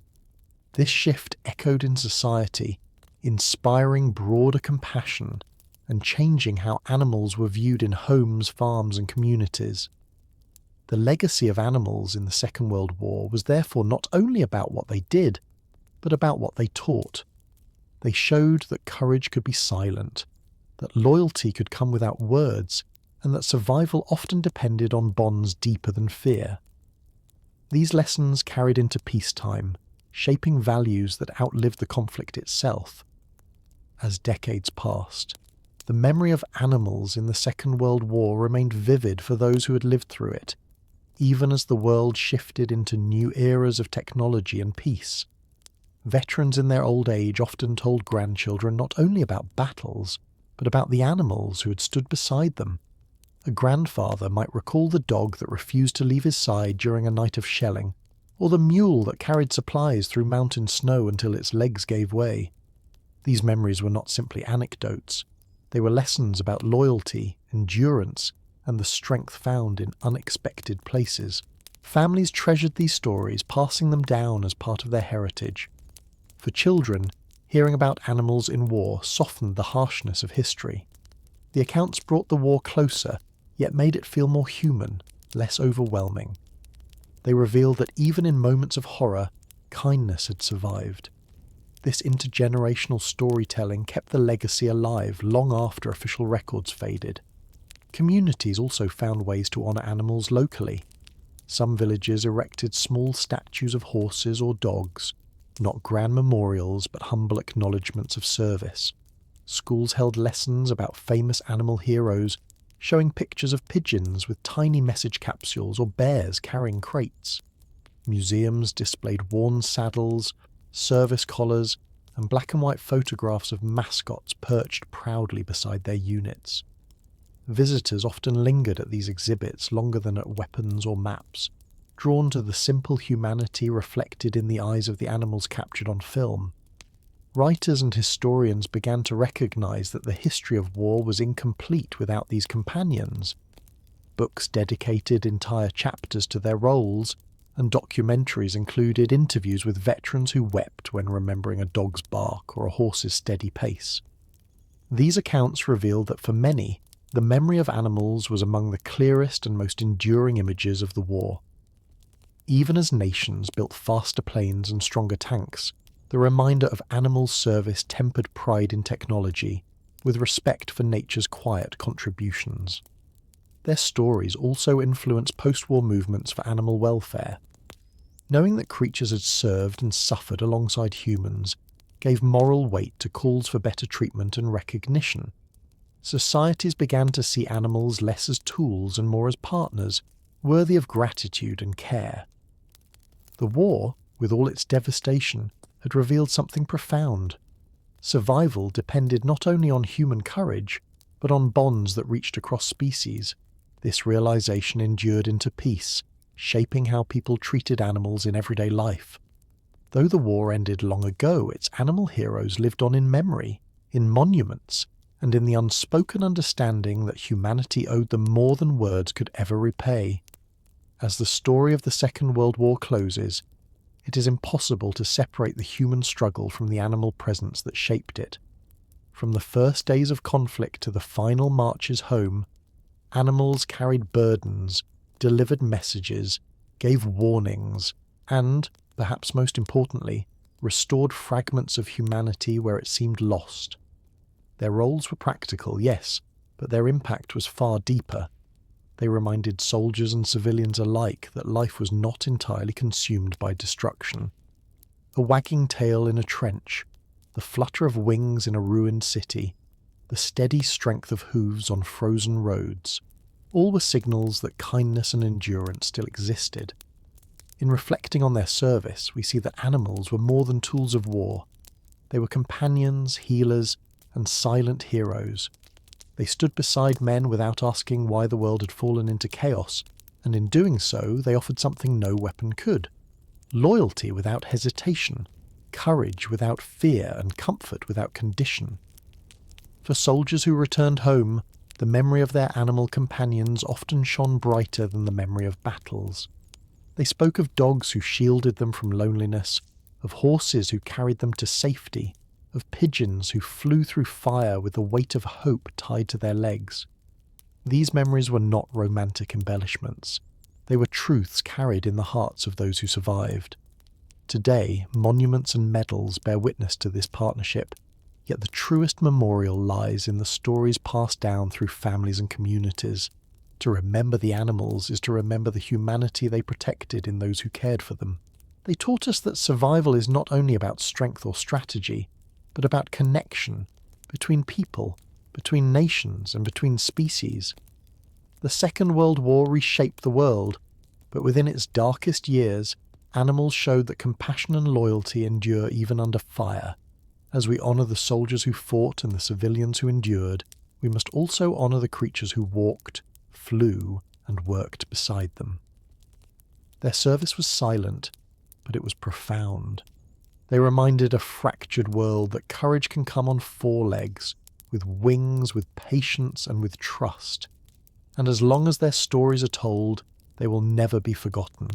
This shift echoed in society, inspiring broader compassion and changing how animals were viewed in homes, farms, and communities. The legacy of animals in the Second World War was therefore not only about what they did, but about what they taught. They showed that courage could be silent, that loyalty could come without words, and that survival often depended on bonds deeper than fear. These lessons carried into peacetime, shaping values that outlived the conflict itself. As decades passed, the memory of animals in the Second World War remained vivid for those who had lived through it, even as the world shifted into new eras of technology and peace. Veterans in their old age often told grandchildren not only about battles, but about the animals who had stood beside them. A grandfather might recall the dog that refused to leave his side during a night of shelling, or the mule that carried supplies through mountain snow until its legs gave way. These memories were not simply anecdotes. They were lessons about loyalty, endurance, and the strength found in unexpected places. Families treasured these stories, passing them down as part of their heritage. For children, hearing about animals in war softened the harshness of history. The accounts brought the war closer, yet made it feel more human, less overwhelming. They revealed that even in moments of horror, kindness had survived. This intergenerational storytelling kept the legacy alive long after official records faded. Communities also found ways to honour animals locally. Some villages erected small statues of horses or dogs, not grand memorials but humble acknowledgements of service. Schools held lessons about famous animal heroes, showing pictures of pigeons with tiny message capsules or bears carrying crates. Museums displayed worn saddles, service collars, and black and white photographs of mascots perched proudly beside their units. Visitors often lingered at these exhibits longer than at weapons or maps, drawn to the simple humanity reflected in the eyes of the animals captured on film. Writers and historians began to recognize that the history of war was incomplete without these companions. Books dedicated entire chapters to their roles, and documentaries included interviews with veterans who wept when remembering a dog's bark or a horse's steady pace. These accounts revealed that for many, the memory of animals was among the clearest and most enduring images of the war. Even as nations built faster planes and stronger tanks, the reminder of animals' service tempered pride in technology, with respect for nature's quiet contributions. Their stories also influenced post-war movements for animal welfare. Knowing that creatures had served and suffered alongside humans gave moral weight to calls for better treatment and recognition. Societies began to see animals less as tools and more as partners, worthy of gratitude and care. The war, with all its devastation, had revealed something profound. Survival depended not only on human courage, but on bonds that reached across species. This realization endured into peace, shaping how people treated animals in everyday life. Though the war ended long ago, its animal heroes lived on in memory, in monuments, and in the unspoken understanding that humanity owed them more than words could ever repay. As the story of the Second World War closes, it is impossible to separate the human struggle from the animal presence that shaped it. From the first days of conflict to the final marches home, animals carried burdens, delivered messages, gave warnings, and, perhaps most importantly, restored fragments of humanity where it seemed lost. Their roles were practical, yes, but their impact was far deeper. They reminded soldiers and civilians alike that life was not entirely consumed by destruction. A wagging tail in a trench, the flutter of wings in a ruined city, the steady strength of hooves on frozen roads, all were signals that kindness and endurance still existed. In reflecting on their service, we see that animals were more than tools of war. They were companions, healers, and silent heroes. They stood beside men without asking why the world had fallen into chaos, and in doing so they offered something no weapon could: loyalty without hesitation, courage without fear, and comfort without condition. For soldiers who returned home, the memory of their animal companions often shone brighter than the memory of battles. They spoke of dogs who shielded them from loneliness, of horses who carried them to safety, of pigeons who flew through fire with the weight of hope tied to their legs. These memories were not romantic embellishments. They were truths carried in the hearts of those who survived. Today, monuments and medals bear witness to this partnership, yet the truest memorial lies in the stories passed down through families and communities. To remember the animals is to remember the humanity they protected in those who cared for them. They taught us that survival is not only about strength or strategy, but about connection between people, between nations, and between species. The Second World War reshaped the world, but within its darkest years, animals showed that compassion and loyalty endure even under fire. As we honour the soldiers who fought and the civilians who endured, we must also honour the creatures who walked, flew, and worked beside them. Their service was silent, but it was profound. They reminded a fractured world that courage can come on four legs, with wings, with patience, and with trust. And as long as their stories are told, they will never be forgotten.